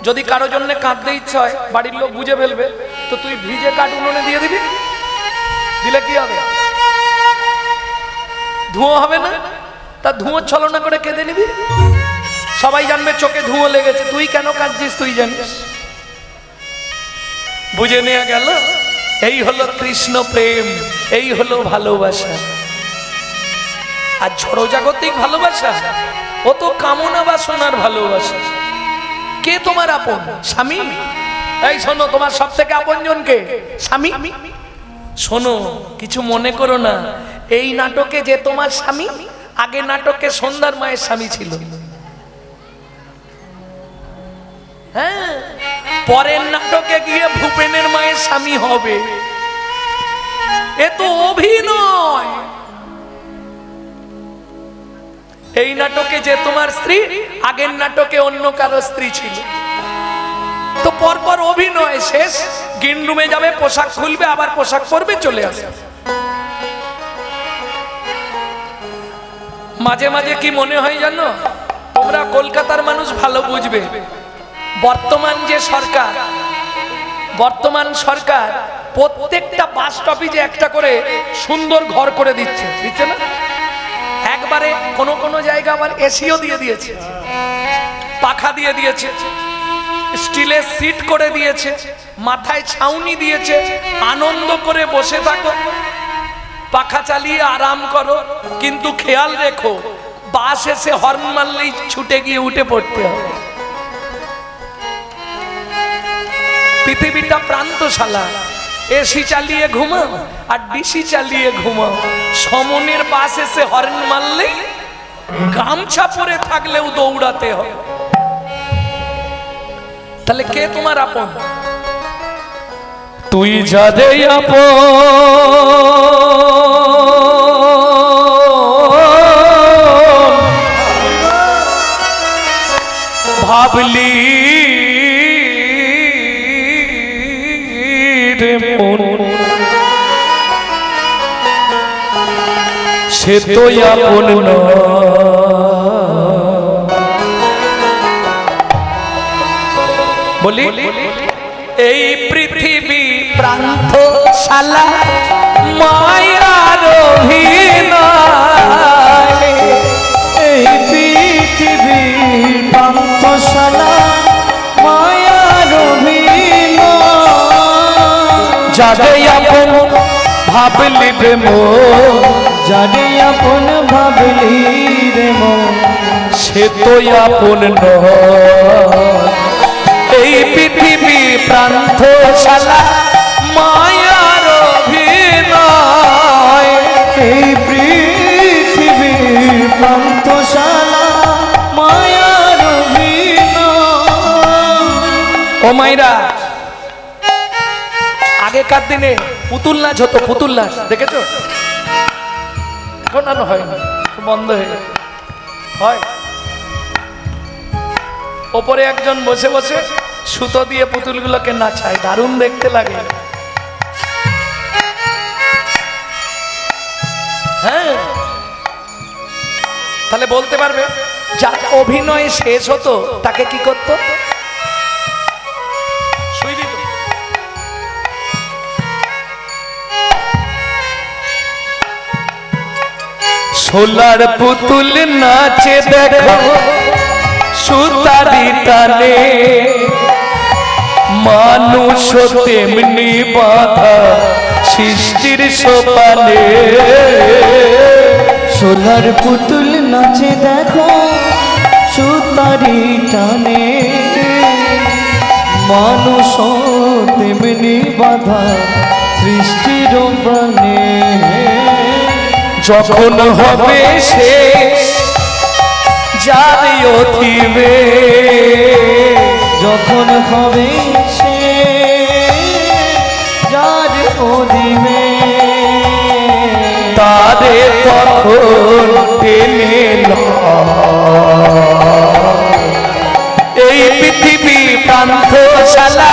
যদি কারো জন্য কাঁদতে ইচ্ছা হয়, বাড়ির লোক বুঝে ফেলবে, তো তুই ভিজে কাঠ উনুনে দিয়ে দিবি, দিলে কি হবে? ধুঁয়ো হবে না? তা ধুঁয়ো ছলনা করে কেঁদে নিবি, সবাই জানবে চোখে ধুঁয়ো লেগেছে, তুই কেন কাঁদছিস তুই জানিস। বুঝে নেওয়া গেল, এই হলো কৃষ্ণ প্রেম, এই হলো ভালোবাসা। আর জড়জাগতিক ভালোবাসা ও তো কামনা বাসনার ভালোবাসা। কে তোমার আপন? স্বামী। এই শোনো, তোমার সব থেকে আপনজন কে? স্বামী। শোনো, কিছু মনে করো না, এই নাটকে যে তোমার স্বামী, আগে নাটকে সন্ধ্যার মায়ের স্বামী ছিল। হ্যাঁ, পরের নাটকে গিয়ে ভূপেনের মায়ের স্বামী হবে। এ তো অভিনয়। এই নাটকে যে তোমার স্ত্রী, আগের নাটকে অন্য কারো স্ত্রী ছিল। তো পরপর অভিনয় শেষ, গ্রিন রুমে যাবে, পোশাক খুলবে, আবার পোশাক পরবে, চলে আসবে। মাঝে মাঝে কি মনে হয় জানো, তোমরা কলকাতার মানুষ ভালো বুঝবে, বর্তমান যে সরকার, বর্তমান সরকার প্রত্যেকটা বাস স্টপেজে একটা করে সুন্দর ঘর করে দিচ্ছে, দিচ্ছে না? একবারে কোনো কোনো জায়গা আবার এসিও দিয়ে দিয়েছে, পাখা দিয়ে দিয়েছে, স্টিলের সিট করে দিয়েছে, মাথায় ছাউনি দিয়েছে। আনন্দ করে বসে থাকো, পাখা চালিয়ে আরাম করো, কিন্তু খেয়াল রেখো বাস এসে হর্ন মারলেই ছুটে গিয়ে উঠে পড়তে হবে। পৃথিবীটা প্রান্তশালা, এসি চালিয়ে ঘুমাও আর ডিসি চালিয়ে ঘুমাও। সমনের বাস এসে হর্ন মারলেই গামছা পরে থাকলেও দৌড়াতে হবে। তাহলে কে তোমার আপন? তুই যাদের আপন ভাবলি রে মন, সে তো আপন নয়। বলি এই পৃথিবী প্রান্তশালা মায়ার অভিনয়, এই পৃথিবীর প্রান্তশালা মায়ার অভিনয়, যারে আপন ভাবলি রে মন, যারে আপন ভাবলি রে মন, সে তো আপন নয়। এই পৃথিবী প্রান্তশালা মায়ার অভিনয়, এই পৃথিবীর প্রান্তশালা মায়ার অভিনয়। ও মাইরা, আগেকার দিনে পুতুল নাচ হতো, পুতুল নাচ দেখেছো? এখন আর হয় না, বন্ধ হয়ে গেছে। হয় ওপরে একজন বসে বসে সুতো দিয়ে পুতুলগুলোকে নাচায়, দারুণ দেখতে লাগে। হ্যাঁ, তাহলে বলতে পারবে যার অভিনয় শেষ হতো তাকে কি করতো? শুই দিত। সোলার পুতুল নাচে দেখো সুতারি টানে, মানুষ তেমনি বাধা সৃষ্টির সোপানে। সোলার পুতুল নাচে দেখো সুতারি টানে, মানুষ তেমনি বাধা সৃষ্টির প্রাণে। যখন হবে শেষ যার অথিবে, যখন হবে সে যার অধিবে, তারে তখন টেনে এই পৃথিবী প্রান্তশালা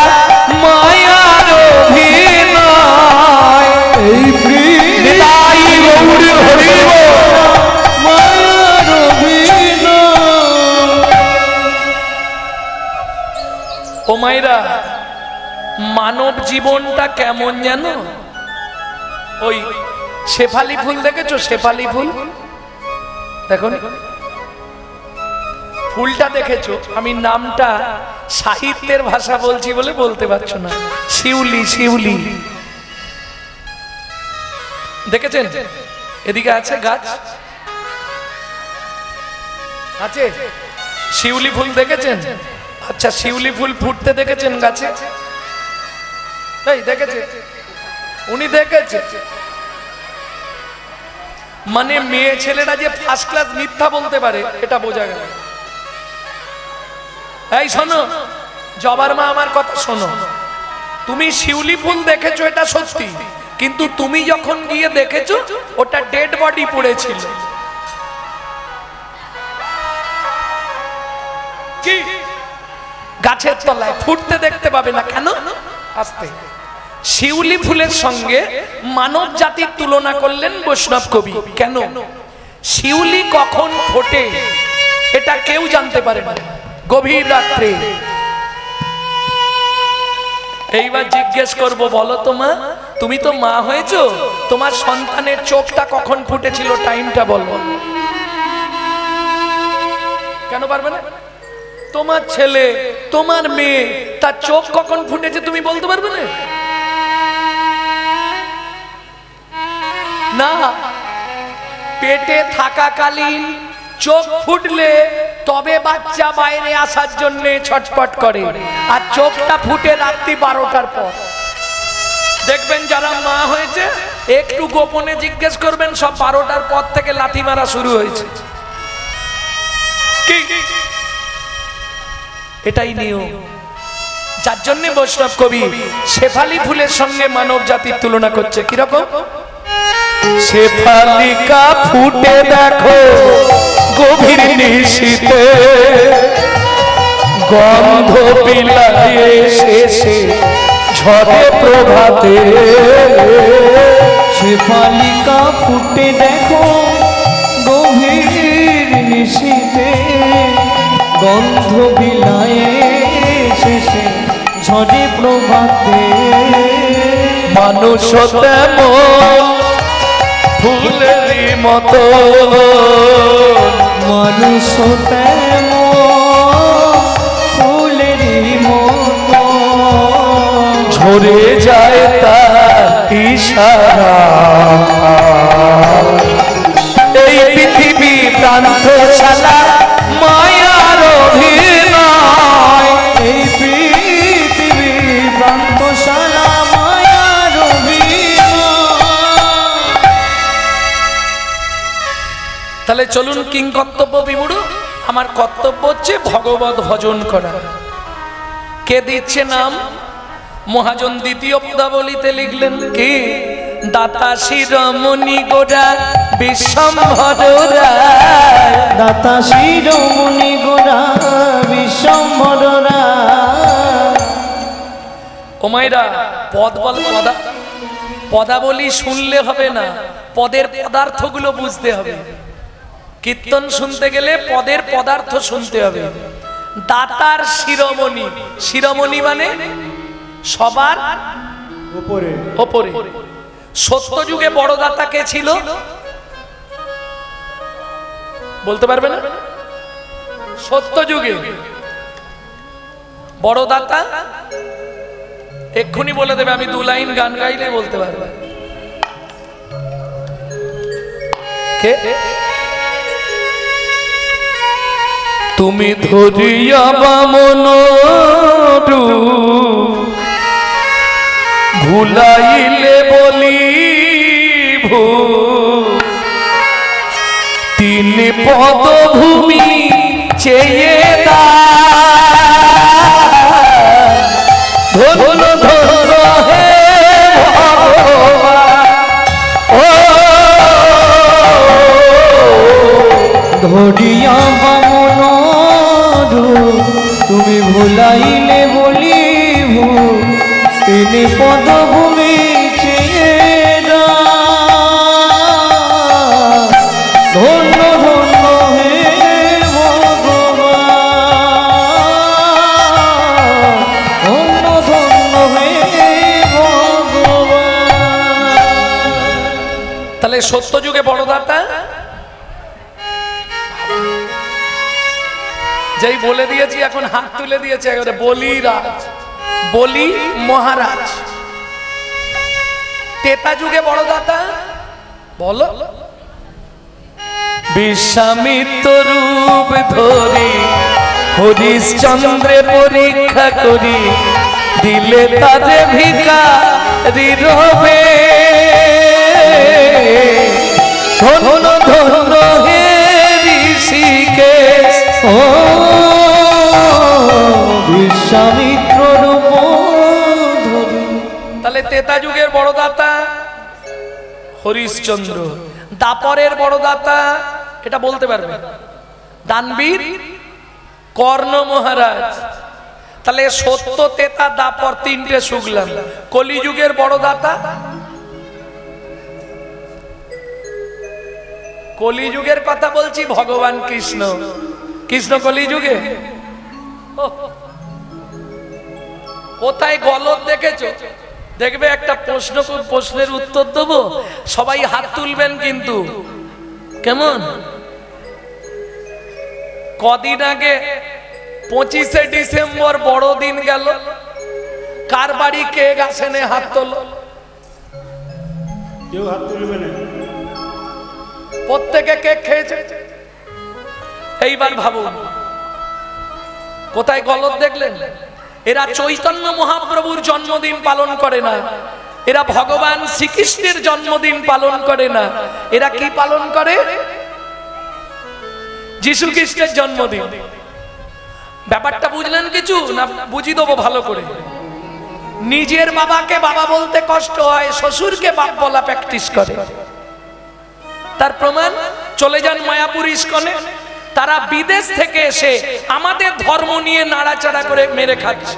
মায়ার অভিনয়, এই নিতাই গৌর হরি বল। মায়ার অভিনয়। ও মায়েরা, মানব জীবনটা কেমন জানো? ওই শেফালি ফুল দেখেছো? শেফালি ফুল দেখো, ফুলটা দেখেছো? আমি নামটা সাহিত্যের ভাষা বলছি বলে বলতে পারছো না। শিউলি, শিউলি দেখেছেন? এদিকে আছে গাছ, আছে শিউলি ফুল দেখেছেন? আচ্ছা, শিউলি ফুল ফুটতে দেখেছেন গাছে? এই দেখেছে, উনি দেখেছে। মানে মেয়ে ছেলেরা যে ফার্স্ট ক্লাস মিথ্যা বলতে পারে এটা বোঝা গেল। এই শোনো, জবার মা আমার কথা শোনো, তুমি শিউলি ফুল দেখেছো এটা সত্যি, কিন্তু তুমি যখন গিয়ে দেখেছো ওটা ডেড বডি পড়েছিল। কি গাছের তলায় ফুটতে দেখতে পাবে না কেন? আস্তে। শিউলি ফুলের সঙ্গে মানব জাতির তুলনা করলেন বৈষ্ণব কবি। কেন? শিউলি কখন ফোটে এটা কেউ জানতে পারে না, গভীর রাত্রে। এইবার জিজ্ঞেস করব, বলো তো মা, তুমি তো মা হয়েছো, তোমার সন্তানের চোখটা কখন ফুটেছিল, টাইমটা বলো। কেন পারবে না? তোমার ছেলে, তোমার মেয়ে, তার চোখ কখন ফুটেছে তুমি বলতে পারবে না? না, পেটে থাকাকালীন চোখ ফুটলে তবে বাচ্চা বাইরে আসার জন্য ছটফট করে, আর চোখটা ফুটে রাত্রি 12টার পর। দেখবেন যারা মা হয়েছে একটু গোপনে জিজ্ঞেস করবেন, সব 12টার পর থেকে লাথি মারা শুরু হয়েছে। এটাই নিয়ম। যার জন্য বৈষ্ণব কবি শেফালি ফুলের সঙ্গে মানব জাতির তুলনা করছে। কিরকম? শেফালিকা ফুটে দেখো গভীর নিশীতে, গন্ধ বিলায়ে শেষে ঝড়ে প্রভাতে। শেফালিকা ফুটে দেখো গভীর নিশীতে, গন্ধ বিলায়ে শেষে ঝড়ে প্রভাতে। মানুষ তেমন ফুলেরই মতো, মানুষ ফুলেরই মতো ঝরে যায় তার ইশারা। এই পৃথিবী প্রান্তশালা মায়ার অভিনয়, এই পৃথিবী প্রান্তশালা মায়ার অভিনয়। তাহলে চলুন কিং কর্তব্য বিমূঢ়। আমার কর্তব্য হচ্ছে ভগবত ভজন করা। কে দিচ্ছে নাম? মহাজন দ্বিতীয় পদাবলিতে লিখলেন কি? দাতা শিরোমণি গোরা বিশ্বম্ভর রায়, দাতা শিরোমণি গোরা বিশ্বম্ভর রায়। ও মায়েরা, পদ বল পদাবলী শুনলে হবে না, পদের পদার্থগুলো বুঝতে হবে। কীর্তন শুনতে গেলে পদের পদার্থ শুনতে হবে। দাতার শিরোমণি, শিরোমণি মানে সবার উপরে ওপরে। সত্য যুগে বড় দাতা কে ছিল বলতে পারবে না? সত্য যুগে বড় দাতা এক্ষুনি বলে দেবে, আমি 2 লাইন গান গাইলে বলতে পারবে। কে? তুমি ধরিয়া বামন ভুলাইলে বলি ভূ, 3 পদভূমি চেয়ে দা ধন্য ধন্য হে ভগবান। ও ধরিয়া বামন তুমি ভুলাইলে বলিব, 3 পদভূমি চেয়ে ধন্য ধন্য হে ভগবান, ধন্য ধন্য হে ভগবান। তাহলে সত্য যুগে বড় দাতা যেই বলে দিয়েছি, এখন হাত তুলে দিয়েছে একেবারে বলি রাজ, বলি মহারাজ। তেতা যুগে বড় দাতা বলো? বিশ্বামিত্র রূপ ধরি হরিশ্চন্দ্রে পরীক্ষা করি, দিলে তারে ভিখারি রবে। ধন্য ধন্য হে ঋষিকেশ, ও বিশ্বামিত্র রূপ ধরি। তাহলে তেতা যুগের বড় দাতা হরিশ্চন্দ্র। দাপরের বড় দাতা এটা বলতে পারবে? দানবীর কর্ণ মহারাজ। তাহলে সত্য, তেতা, দাপর 3টে শুগলাম। কলিযুগের বড় দাতা? কলিযুগের কথা বলছি, ভগবান কৃষ্ণ। কৃষ্ণ কলিযুগে কোথায় গলদ দেখেছো? দেখবে একটা প্রশ্ন, প্রশ্নের উত্তর দেবো, সবাই হাত তুলবেন কিন্তু। কেমন? কদিন আগে 25শে ডিসেম্বর বড়দিন গেল, কার বাড়ি কেক আসেনে? হাত তোলো। কেউ হাত তুলবে না, প্রত্যেকে কেক খেয়েছে। এইবার ভাবুন কোথায় গলদ দেখলেন? এরা চৈতন্য মহাপ্রভুর জন্মদিন পালন করে না, এরা ভগবান শ্রীকৃষ্ণের জন্মদিন পালন করে না, এরা কি পালন করে? যিশু খ্রিস্টের জন্মদিন। ব্যাপারটা বুঝলেন কিছু না? বুঝিয়ে দেবো ভালো করে। নিজের বাবাকে বাবা বলতে কষ্ট হয়, শ্বশুরকে বাপ বলা প্র্যাকটিস করে। তার প্রমাণ চলে যান মায়াপুর ইস্কনে, তারা বিদেশ থেকে এসে আমাদের ধর্ম নিয়ে নাড়াচাড়া করে মেরে খাচ্ছে।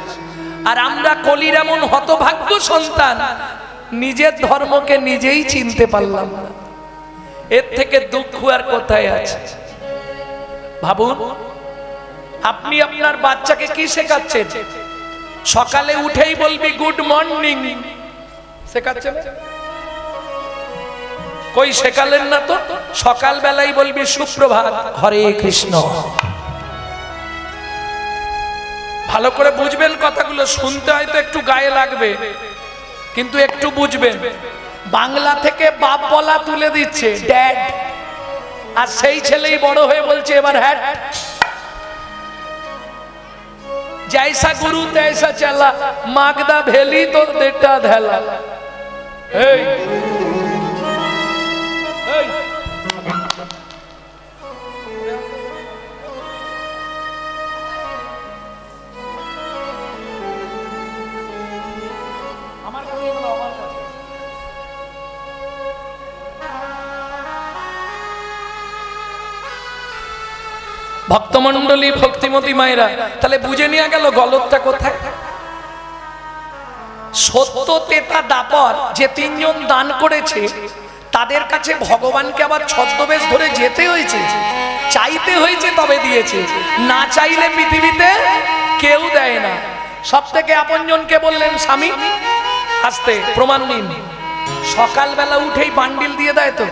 আর আমরা কলির এমন হতভাগ্য সন্তান, নিজের ধর্মকে নিজেই চিনতে পারলাম না। এর থেকে দুঃখ আর কোথায় আছে? ভাবুন, আপনি আপনার বাচ্চাকে কি শেখাচ্ছেন? সকালে উঠেই বলবি গুড মর্নিং, শেখাচ্ছে না? কই শেখালেন না তো? সকাল বেলায় বলবি সুপ্রভাত, হরে কৃষ্ণ। ভালো করে বুঝবেন কথাগুলো, শুনতে হয়তো একটু গায়ে লাগবে, কিন্তু একটু বুঝবেন। বাংলা থেকে বাপ বলা তুলে দিচ্ছে ড্যাড, আর সেই ছেলেই বড় হয়ে বলছে এবার হ্যাট। जैसा गुरु तैसा चला, मागदा भेली तो देटा धैला। ভক্তমন্ডলী, ভক্তিমতী মায়েরা, তাহলে বুঝে নিয়ে গেল গলতটা কোথায়। সত্য, তেতা, দাপর যে তিনজন দান করেছে, তাদের কাছে ভগবানকে আবার ছদ্মবেশ ধরে যেতে হয়েছে, চাইতে হয়েছে, তবে দিয়েছে। না চাইলে পৃথিবীতে কেউ দেয় না। সব থেকে আপনজনকে বললেন স্বামী আসতে, প্রমাণ নিন। সকালবেলা উঠেই বান্ডিল দিয়ে দেয় তো,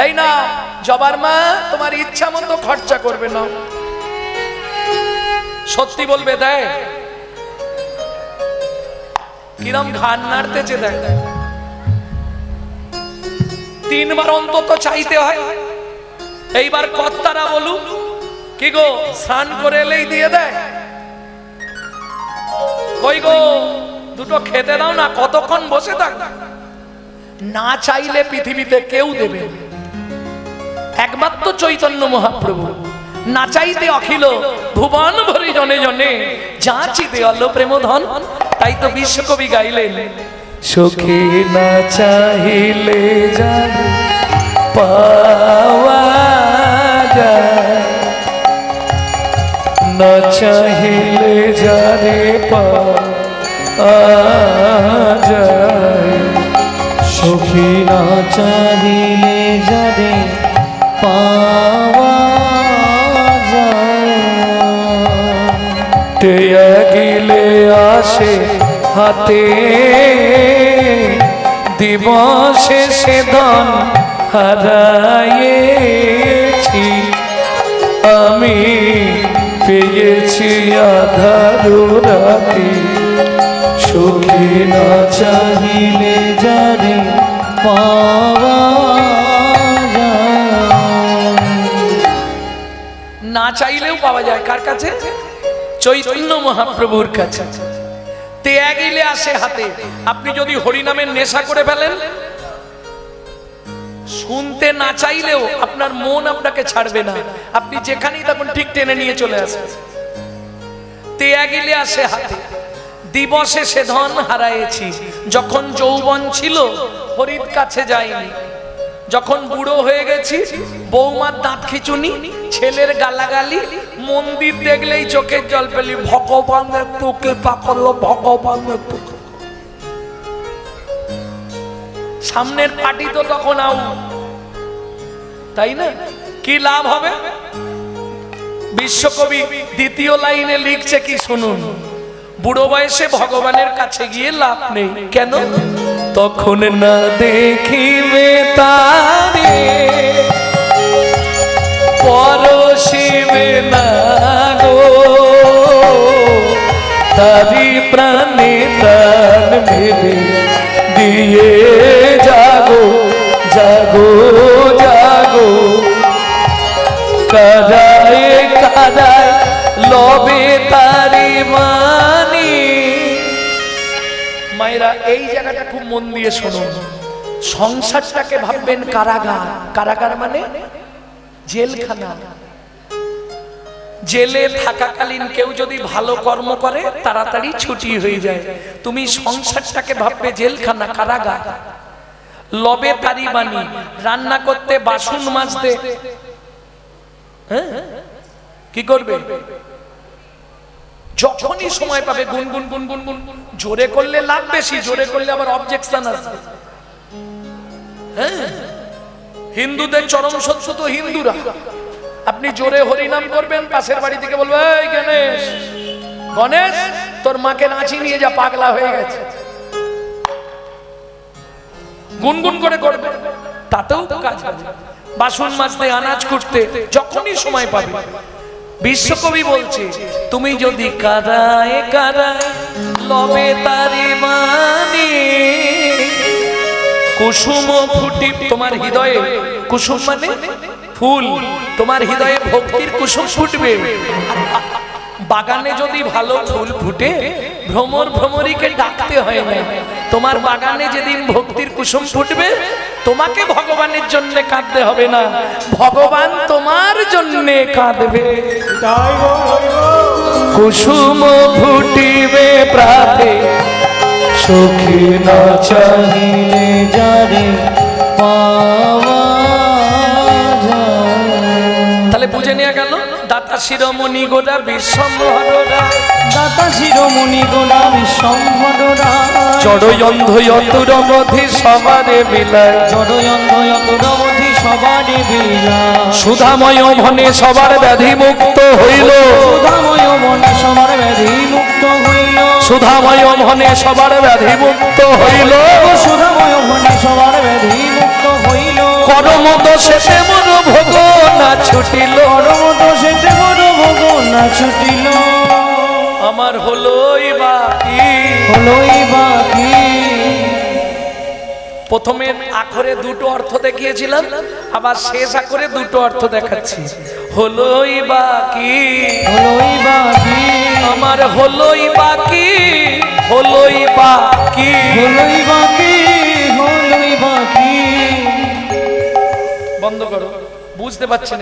এই না জবার মা, তোমার ইচ্ছা মতো খরচা করবে না। সত্যি বলবে দেয়? কিরম ঘান নাড়তেছে দেখ। 3 বার অন্তত চাইতে হয়। এইবার কর্তারা বলুক, কি গো স্নান করে এলেই দিয়ে দেয়? কই গো দুটো খেতে দাও না, কতক্ষণ বসে থাক। না চাইলে পৃথিবীতে কেউ দেবে না, একমাত্র চৈতন্য মহাপ্রভু। না চাইতে অখিল ভুবন ভরি জনে জনে, যাচি দেওয়াল প্রেম ধন। তাই তো বিশ্বকবি গাইলেন, সখী না চাইলে জানে পাওয়া যায়, না চাইলে জানে পাওয়া যায়। সখী না চাহিলে জানে পাওয়া যায়। তেয়া গিলে আসে হাতে, দিবসে সে ধন হারাইছি। আমি পেয়েছি আধারু রাতি, সখী না চাহিলে জানে পাওয়া যায়। না চাইলেও পাওয়া যায়। কার কাছে? চৈতন্য মহাপ্রভুর কাছে। তেয়া গিলে আসে হাতে। আপনি যদি হরিনামের নেশা করে ফেলেন, শুনতে না চাইলেও আপনার মন আপনাকে ছাড়বে না, আপনি যেখানেই তখন ঠিক টেনে নিয়ে চলে আসবেন। তেয়া গিলে আসে হাতে, দিবসে সে ধন হারাইছি। যখন যৌবন ছিল হরির কাছে যাইনি, যখন বুড়ো হয়ে গেছি বৌমার দাঁত খিচুনি, ছেলের গালাগালি, মন্দির দেখলেই চোখের জল পেলি, ভগবানের তোকে পাকলো, ভগবানের তোকে। সামনের পার্টি তো তখন আউ, তাই না? কি লাভ হবে? বিশ্বকবি দ্বিতীয় লাইনে লিখছে কি শুনুন, বুড়ো বয়সে ভগবানের কাছে গিয়ে লাভ নেই। কেন? তখন না দেখিবে তারে, পরশিবে না গো, তারি প্রাণে প্রাণ মেলে দিয়ে জাগো জাগো জাগো। কাদায় কাদায় লবে তারি মানি। মায়েরা এই জায়গাটা খুব মন দিয়ে শুনুন। সংসারটাকে ভাববেন কারাগার। কারাগার মানে জেলখানা। জেলে থাকাকালীন কেউ যদি ভালো কর্ম করে তাড়াতাড়ি ছুটি হয়ে যায়। তুমি সংসারটাকে ভাববে জেলখানা, কারাগার। লবে তারি বানি, রান্না করতে, বাসন মাজতে, কি করবে? যখনই সময় পাবে গুনগুন গুনগুন গুন। জোরে করলে লাভ বেশি, জোরে করলে আবার অবজেকশন আসবে। হিন্দুদের চরম শত্রু তো হিন্দুরা। আপনি জোরে হরিনাম করবেন, পাশের বাড়ি থেকে বলবে, এই গণেশ, গণেশ তোর মাকে নাচি নিয়ে যা, পাগলা হয়ে গেছে। গুনগুন করে করবে, তাতেও কাজ হবে। বাসন মাজতে, আনাজ কুটতে যখনই সময় পাবে। বিশ্বকবি বলছে, তুমি যদি কারায় কারায় লবে তারি মানে, কুসুম ফুটি, তোমার হৃদয়ে কুসুম মানে ফুল, তোমার হৃদয়ে ভক্তির কুসুম ফুটবে। বাগানে যদি ভালো ফুল ফুটে, ভ্রমর ভ্রমরীকে ডাকতে হয় না। তোমার বাগানে যেদিন ভক্তির কুসুম ফুটবে, তোমাকে ভগবানের জন্য কাঁদতে হবে না, ভগবান তোমার জন্য কাঁদবে। কুসুম ফুটিবে প্রাতে, সুখী না চাহিলে জানি পাওয়া যায়। তাহলে বুঝে নেওয়া গেল, দাতা শিরোমণি গোড়া বিশ্বম্ভরা, দাতা শিরোমণি গোড়া বিশ্বম্ভরা, জড়য়ন্ধ অতুরমধি সবারে বিলায়, জড়য়ন্ধ অতুরমধি সবারে বিলায়, সুধাময় মনে সবার ব্যাধি মুক্ত হইল, সুধাময় মনে সবার ব্যাধি মুক্ত হইল, সুধাময় মনে সবার ব্যাধি মুক্ত হইল, সুধাময় মনে সবার ব্যাধি মুক্ত হইল, করমত শেষে মোর ভোগ না ছুটিল, করমত শেষে মোর ভোগ না ছুটিল, আমার হলোই বাকি, হলোই বাকি। প্রথমে আখরে দুটো অর্থ দেখিয়েছিলাম, আবার শেষ আখরে দুটো অর্থ দেখাচ্ছি। হলোই বাকি, হলোই বাকি, আমার হলোই বাকি, হলোই বাকি, হলোই বাকি, হলোই বাকি। বন্ধ করো, বুঝতে পারছেন?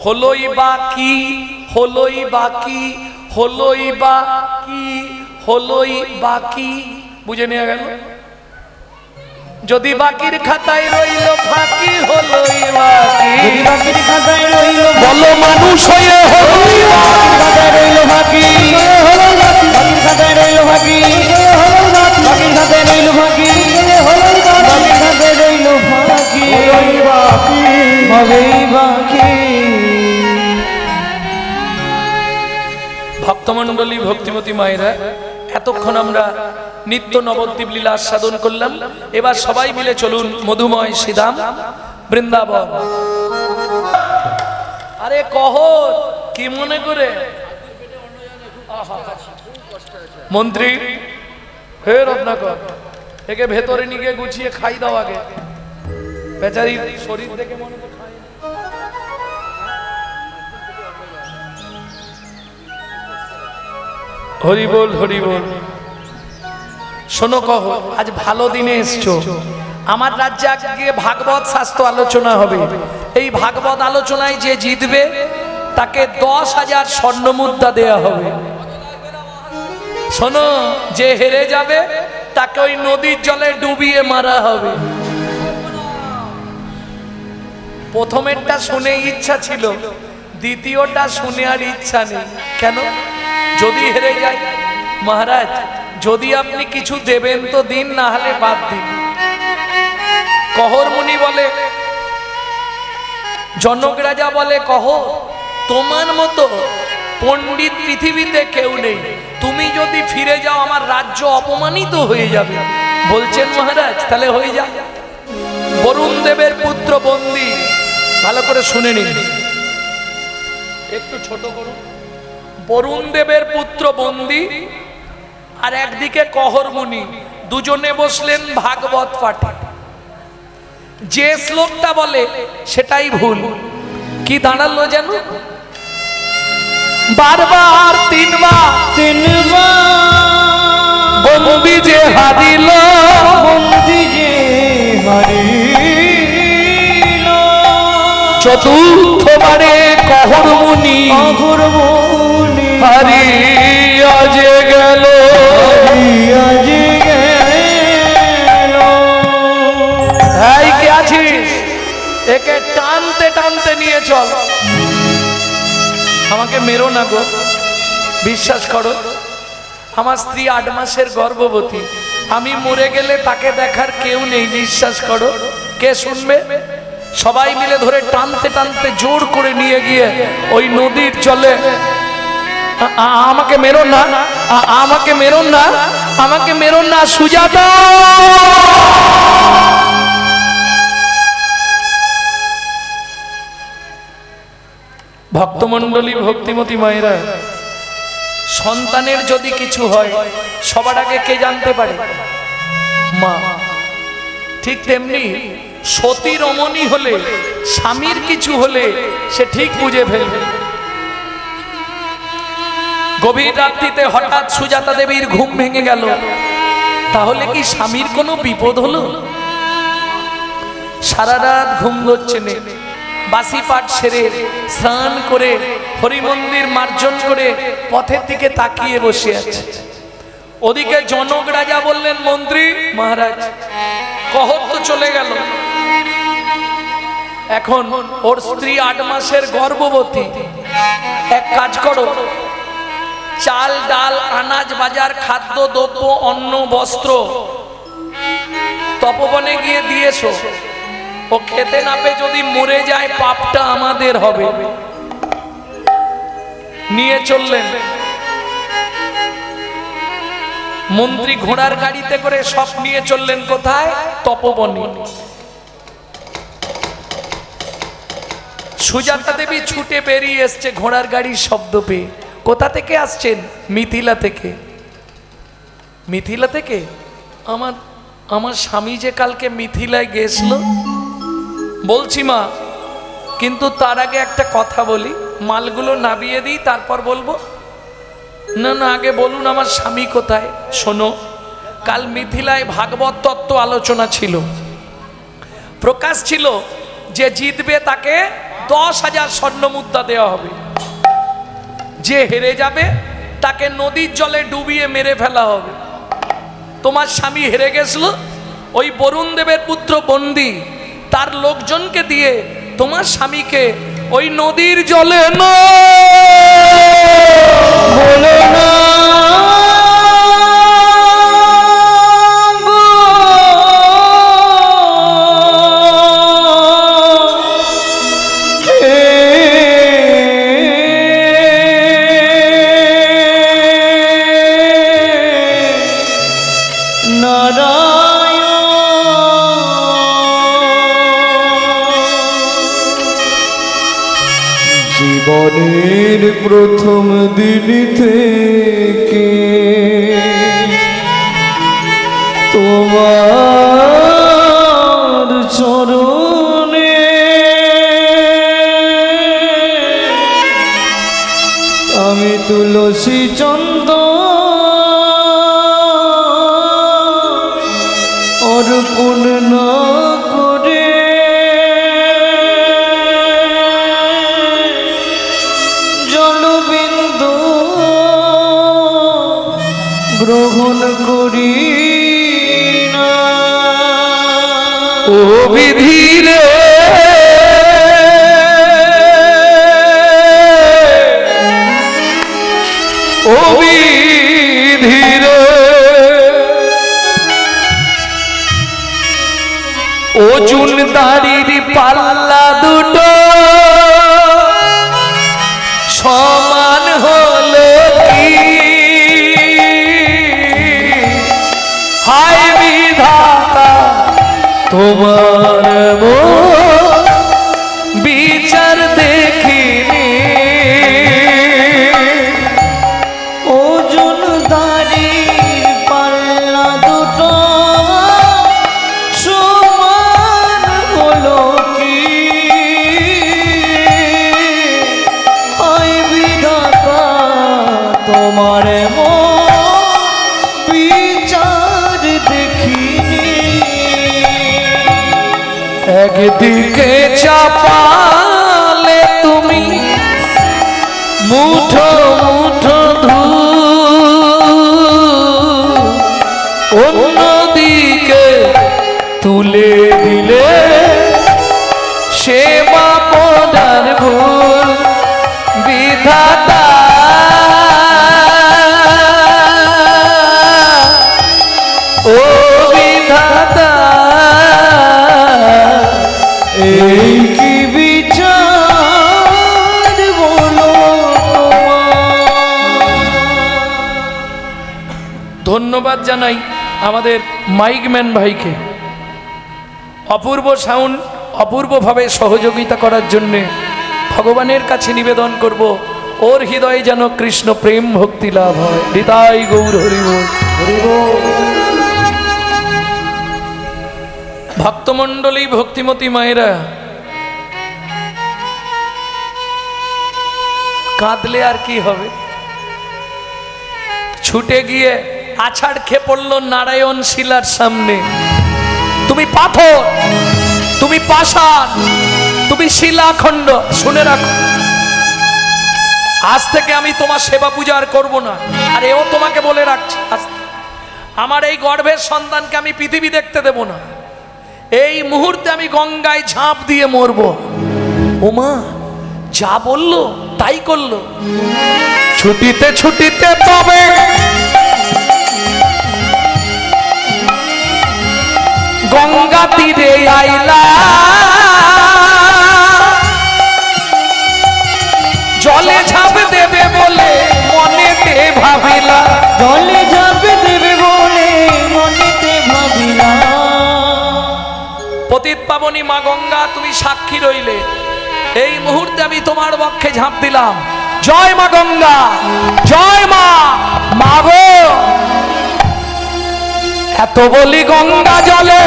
হলোই বাকি, হলোই বাকি, হলোই বাকি, হলোই বাকি, বুঝে নেওয়া গেল। যদি বাকির খাতায় রইল ফাঁকি, হলোই বাকি, যদি বাকির খাতায় রইল, বলো মানুষ হয়ে হলোই খাতায় রইল ফাঁকি, হলোই বাকি, বাকির খাতায় রইল ফাঁকি, হলোই বাকি, বাকির খাতায় রইল ফাঁকি, হলোই বাকি, বাকির খাতায় রইল ফাঁকি, হলোই বাকি, হলোই বাকি। ভক্তমণ্ডলী, ভক্তিমতী মায়েরা, এতক্ষণ আমরা নিত্য নবদ্বীপ লীলা আস্বাদন করলাম। এবার সবাই মিলে চলুন মধুময় শ্রীধাম বৃন্দাবন। আরে কহ কি মনে করে মন্ত্রী, হে রত্নাকর, একে ভেতরে নিয়ে গুছিয়ে খাই দাও আগে, বেচারি শরীর দেখে মনে করে খায়। হরি বল, হরি বল। শোনো কহ, আজ ভালো দিনে এসছো। আমার রাজ্যে আজকে ভাগবত শাস্ত্র আলোচনা হবে। এই ভাগবত আলোচনায় যে জিতবে তাকে 10,000 স্বর্ণ মুদ্রা দেয়া হবে। শোনো, যে হেরে যাবে তাকে ওই নদীর জলে ডুবিয়ে মারা হবে। প্রথমেরটা শুনে ইচ্ছা ছিল, দ্বিতীয়টা শুনে আর ইচ্ছা নেই। কেন? যদি হেরে যায়, মহারাজ যদি আপনি কিছু দেবেন তো দিন, না হলে বাদ দিন। কহর মুনি বলে, জনক রাজা বলে, কহ তোমার মতো পণ্ডিত পৃথিবীতে কেউ নেই, তুমি যদি ফিরে যাও আমার রাজ্য অপমানিত হয়ে যাবে। বলছেন মহারাজ, তাহলে হয়ে যা। বরুণ দেবের পুত্র বন্দী, ভালো করে শুনে নিন, একটু ছোট করুন। বরুণ দেবের পুত্র বন্দী, আর একদিকে কহর মুনি, দুজনে বসলেন ভাগবত পাঠে। যে শ্লোকটা বলে সেটাই ভুল। কি দাঁড়ালো যেন? বারবার তিনবার বন্দী যে হারিল, বন্দী যে হারিল, চতুর্থবারে কহর মুনি, কহর মুনি হারিয়া যে গেল, হারিয়া যে গেল। এই কে আছিস? একে টানতে টানতে নিয়ে চল। আমাকে মেরো না গো, বিশ্বাস করো আমার স্ত্রী 8 মাসের গর্ভবতী, আমি মরে গেলে তাকে দেখার কেউ নেই। বিশ্বাস করো, কে শুনবে? সবাই মিলে ধরে টানতে টানতে জোর করে নিয়ে গিয়ে ওই নদীর জলে আমাকে মেরো না, আমাকে মেরো না, আমাকে মেরো না সুজাতা। ভক্তমণ্ডলী, ভক্তিমতী মায়েরা, সন্তানের যদি কিছু হয় সবার আগে কে জানতে পারে? মা। ঠিক তেমনি সতী রমণী হলে, স্বামীর কিছু হলে সে ঠিক বুঝে ফেলবে। গভীর রাত্রিতে হঠাৎ সুজাতা দেবীর ঘুম ভেঙে গেল, তাহলে কি স্বামীর কোনো বিপদ হলো? সারা রাত ঘুম ধরছে না, বাসি পাঠ সেরে স্নান করে হরিমন্দির মার্জন করে পথের দিকে তাকিয়ে বসে আছে। ওদিকে জনক রাজা বললেন, মন্ত্রী মহারাজ কহর তো চলে গেল, এখন ওর স্ত্রী 8 মাসের গর্ভবতী। এক কাজ করো, চাল ডাল আনাজ বাজার খাদ্য দ্রব্য অন্ন বস্ত্র তপবনে গিয়ে দিয়েছো। ও খেতে না পেয়ে যদি মরে যায় পাপটা আমাদের হবে। নিয়ে চললেন মন্ত্রী, ঘোড়ার গাড়িতে করে সব নিয়ে চললেন কোথায়? তপবনে। সুজাতা দেবী ছুটে বেরিয়ে এসছে ঘোড়ার গাড়ির শব্দ পেয়ে। কোথা থেকে আসছেন? মিথিলা থেকে। মিথিলা থেকে? আমার স্বামী যে কালকে মিথিলায় গেছিল। বলছি মা, কিন্তু তার আগে একটা কথা বলি, মালগুলো নাবিয়ে দিই তারপর বলবো। না না, আগে বলুন আমার স্বামী কোথায়। শোনো, কাল মিথিলায় ভাগবত তত্ত্ব আলোচনা ছিল। প্রকাশ ছিল যে জিতবে তাকে 10,000 স্বর্ণ মুদ্রা দেওয়া হবে, যে হেরে যাবে তাকে নদীর জলে ডুবিয়ে মেরে ফেলা হবে। তোমার স্বামী হেরে গেছিল, ওই বরুণ দেবের পুত্র বন্দী তার লোকজনকে দিয়ে তোমার স্বামীকে ওই নদীর জলে বলে না জীবনের প্রথম দিন থেকে তোমার চরণে আমি তুলসী চন্দন অর্পণ না করে গ্রহণ করি না। ও বিধিরে ও বিধিরে অর্জুন দাড়ির পাল্লা দুটো সমান হলো কি? হায় বিধাতা তোমার বিচার দেখিনি। ওজন দাড়ির পাল্লা দুটো সমান হলো কি? হায় বিধাতা তোমার বিচার দেখিনি। একদিকে চাপালে তুমি মুঠো মুঠো অন্যদিকে তুলে দিলে সেবা পদার ভুল। বিধাতা ও বিধাতা এই কি বিচার বলো তোমার? ধন্যবাদ জানাই আমাদের মাইকম্যান ভাইকে, অপূর্ব সাউন্ড অপূর্বভাবে সহযোগিতা করার জন্যে। ভগবানের কাছে নিবেদন করব ওর হৃদয়ে যেন কৃষ্ণ প্রেম ভক্তি লাভ হয়। হৃদয় গৌর হরি বল। ভক্তমণ্ডলী, ভক্তিমতী মায়েরা, কাঁদলে আর কি হবে? ছুটে গিয়ে আছাড় খেয়ে পড়লো নারায়ণ শিলার সামনে। তুমি পাথর, তুমি পাষাণ, তুমি শিলাখণ্ড। শুনে রাখো, আজ থেকে আমি তোমার সেবা পূজা আর করবো না। আর এও তোমাকে বলে রাখছি, আমার এই গর্ভের সন্তানকে আমি পৃথিবী দেখতে দেব না। এই মুহূর্তে আমি গঙ্গায় ঝাঁপ দিয়ে মরব। ওমা যা বললো তাই করলো। ছুটিতে ছুটিতে তবে গঙ্গা তীরে আইলা, জলে ঝাঁপ দেবে বলে মনেতে ভাবিলা। জলে ঝাঁপ দেবে বলে মনেতে ভাবিলা। পতিত পাবনী মা গঙ্গা, তুমি সাক্ষী রইলে। এই মুহূর্তে আমি তোমার বক্ষে ঝাঁপ দিলাম। জয় মা গঙ্গা, জয় মা। মা গো, এত বলি গঙ্গা জলে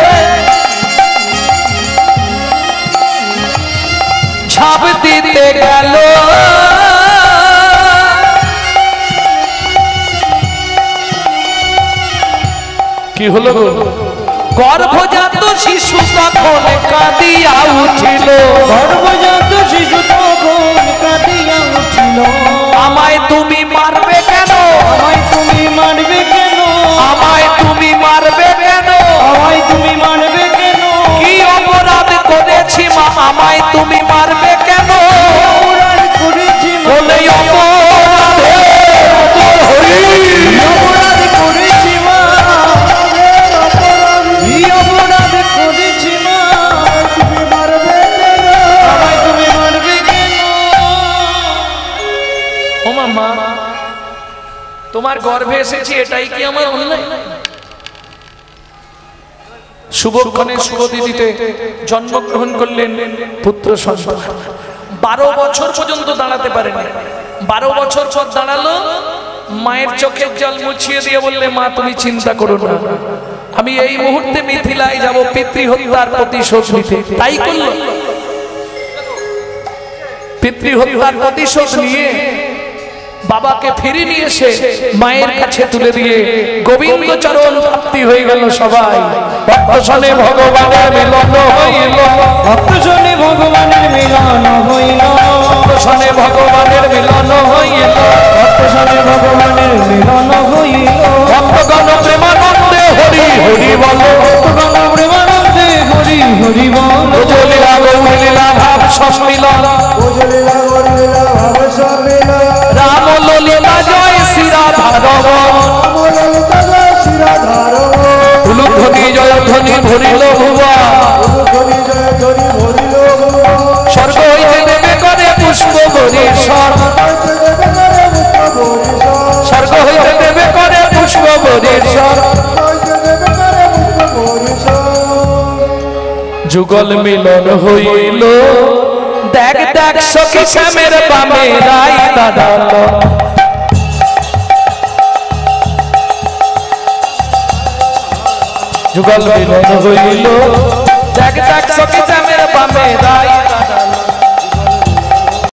ঝাঁপ দিতে গেল, কি হলো গো? গর্ভজাত শিশু তখন কাঁদিয়া উঠিল। গর্ভজাত শিশু তখন কাঁদিয়া উঠিল। আমায় তুমি মারবে কেন? আমায় তুমি মারবে কেন? আমায় তুমি মারবে কেন? আমায় তুমি মারবে কেন? কি অপরাধ করেছি মা, আমায় তুমি মারবে কেন? অপরাধ করেছি বলে অপরাধে অপরাধ করেছি মা, অপরাধ করেছি মা, তুমি মারবে কেন? আমায় তুমি মারবে কেন? ও মা, তোমার গর্ভে এসেছি, এটাই কি আমার অন্যায়? শুভক্ষণে শুভতিথিতে জন্মগ্রহণ করলেন পুত্র সন্তান। 12 বছর পর্যন্ত দাঁড়াতে পারেনি। 12 বছর পর দাঁড়ালো। মায়ের চোখের জল মুছিয়ে দিয়ে বললে, মা তুমি চিন্তা করো না, আমি এই মুহূর্তে মিথিলায় যাব পিতৃহত্যার প্রতিশোধ নিতে। তাই করলো। পিতৃহত্যার প্রতিশোধ নিয়ে বাবাকে ফিরে নিয়ে এসে মায়ের কাছে তুলে দিয়ে গোবিন্দ চরণ প্রাপ্তি হয়ে গেল। সবাই ভক্তসনে ভগবানের মিলন হইল, ভক্তজনে ভগবানের মিলন হইল, ভক্তসনে ভগবানের মিলন হইল, ভক্তজনে ভগবানের মিলন হইল। ভক্তগণ প্রেমানন্দে হরি হরি বল, ভক্তগণ প্রেমানন্দে হরি হরি বল। লীলা গৌরলীলা ভাব সম্মিলন, রাম ললিতা জয় শ্রীরাধা রমণ, ধ্বনি জয় ধ্বনি ভরিল ভুবা, স্বর্গ হইতে দেবে করে পুষ্প বরিশর, স্বর্গ হইতে দেবে করে পুষ্প বরিশর। যুগল মিলন হইল, দেখ দেখ সখী শ্যামের বামে রাই দাঁড়ালো। যুগল মিলন হইল, দেখ দেখ সখী শ্যামের বামে রাই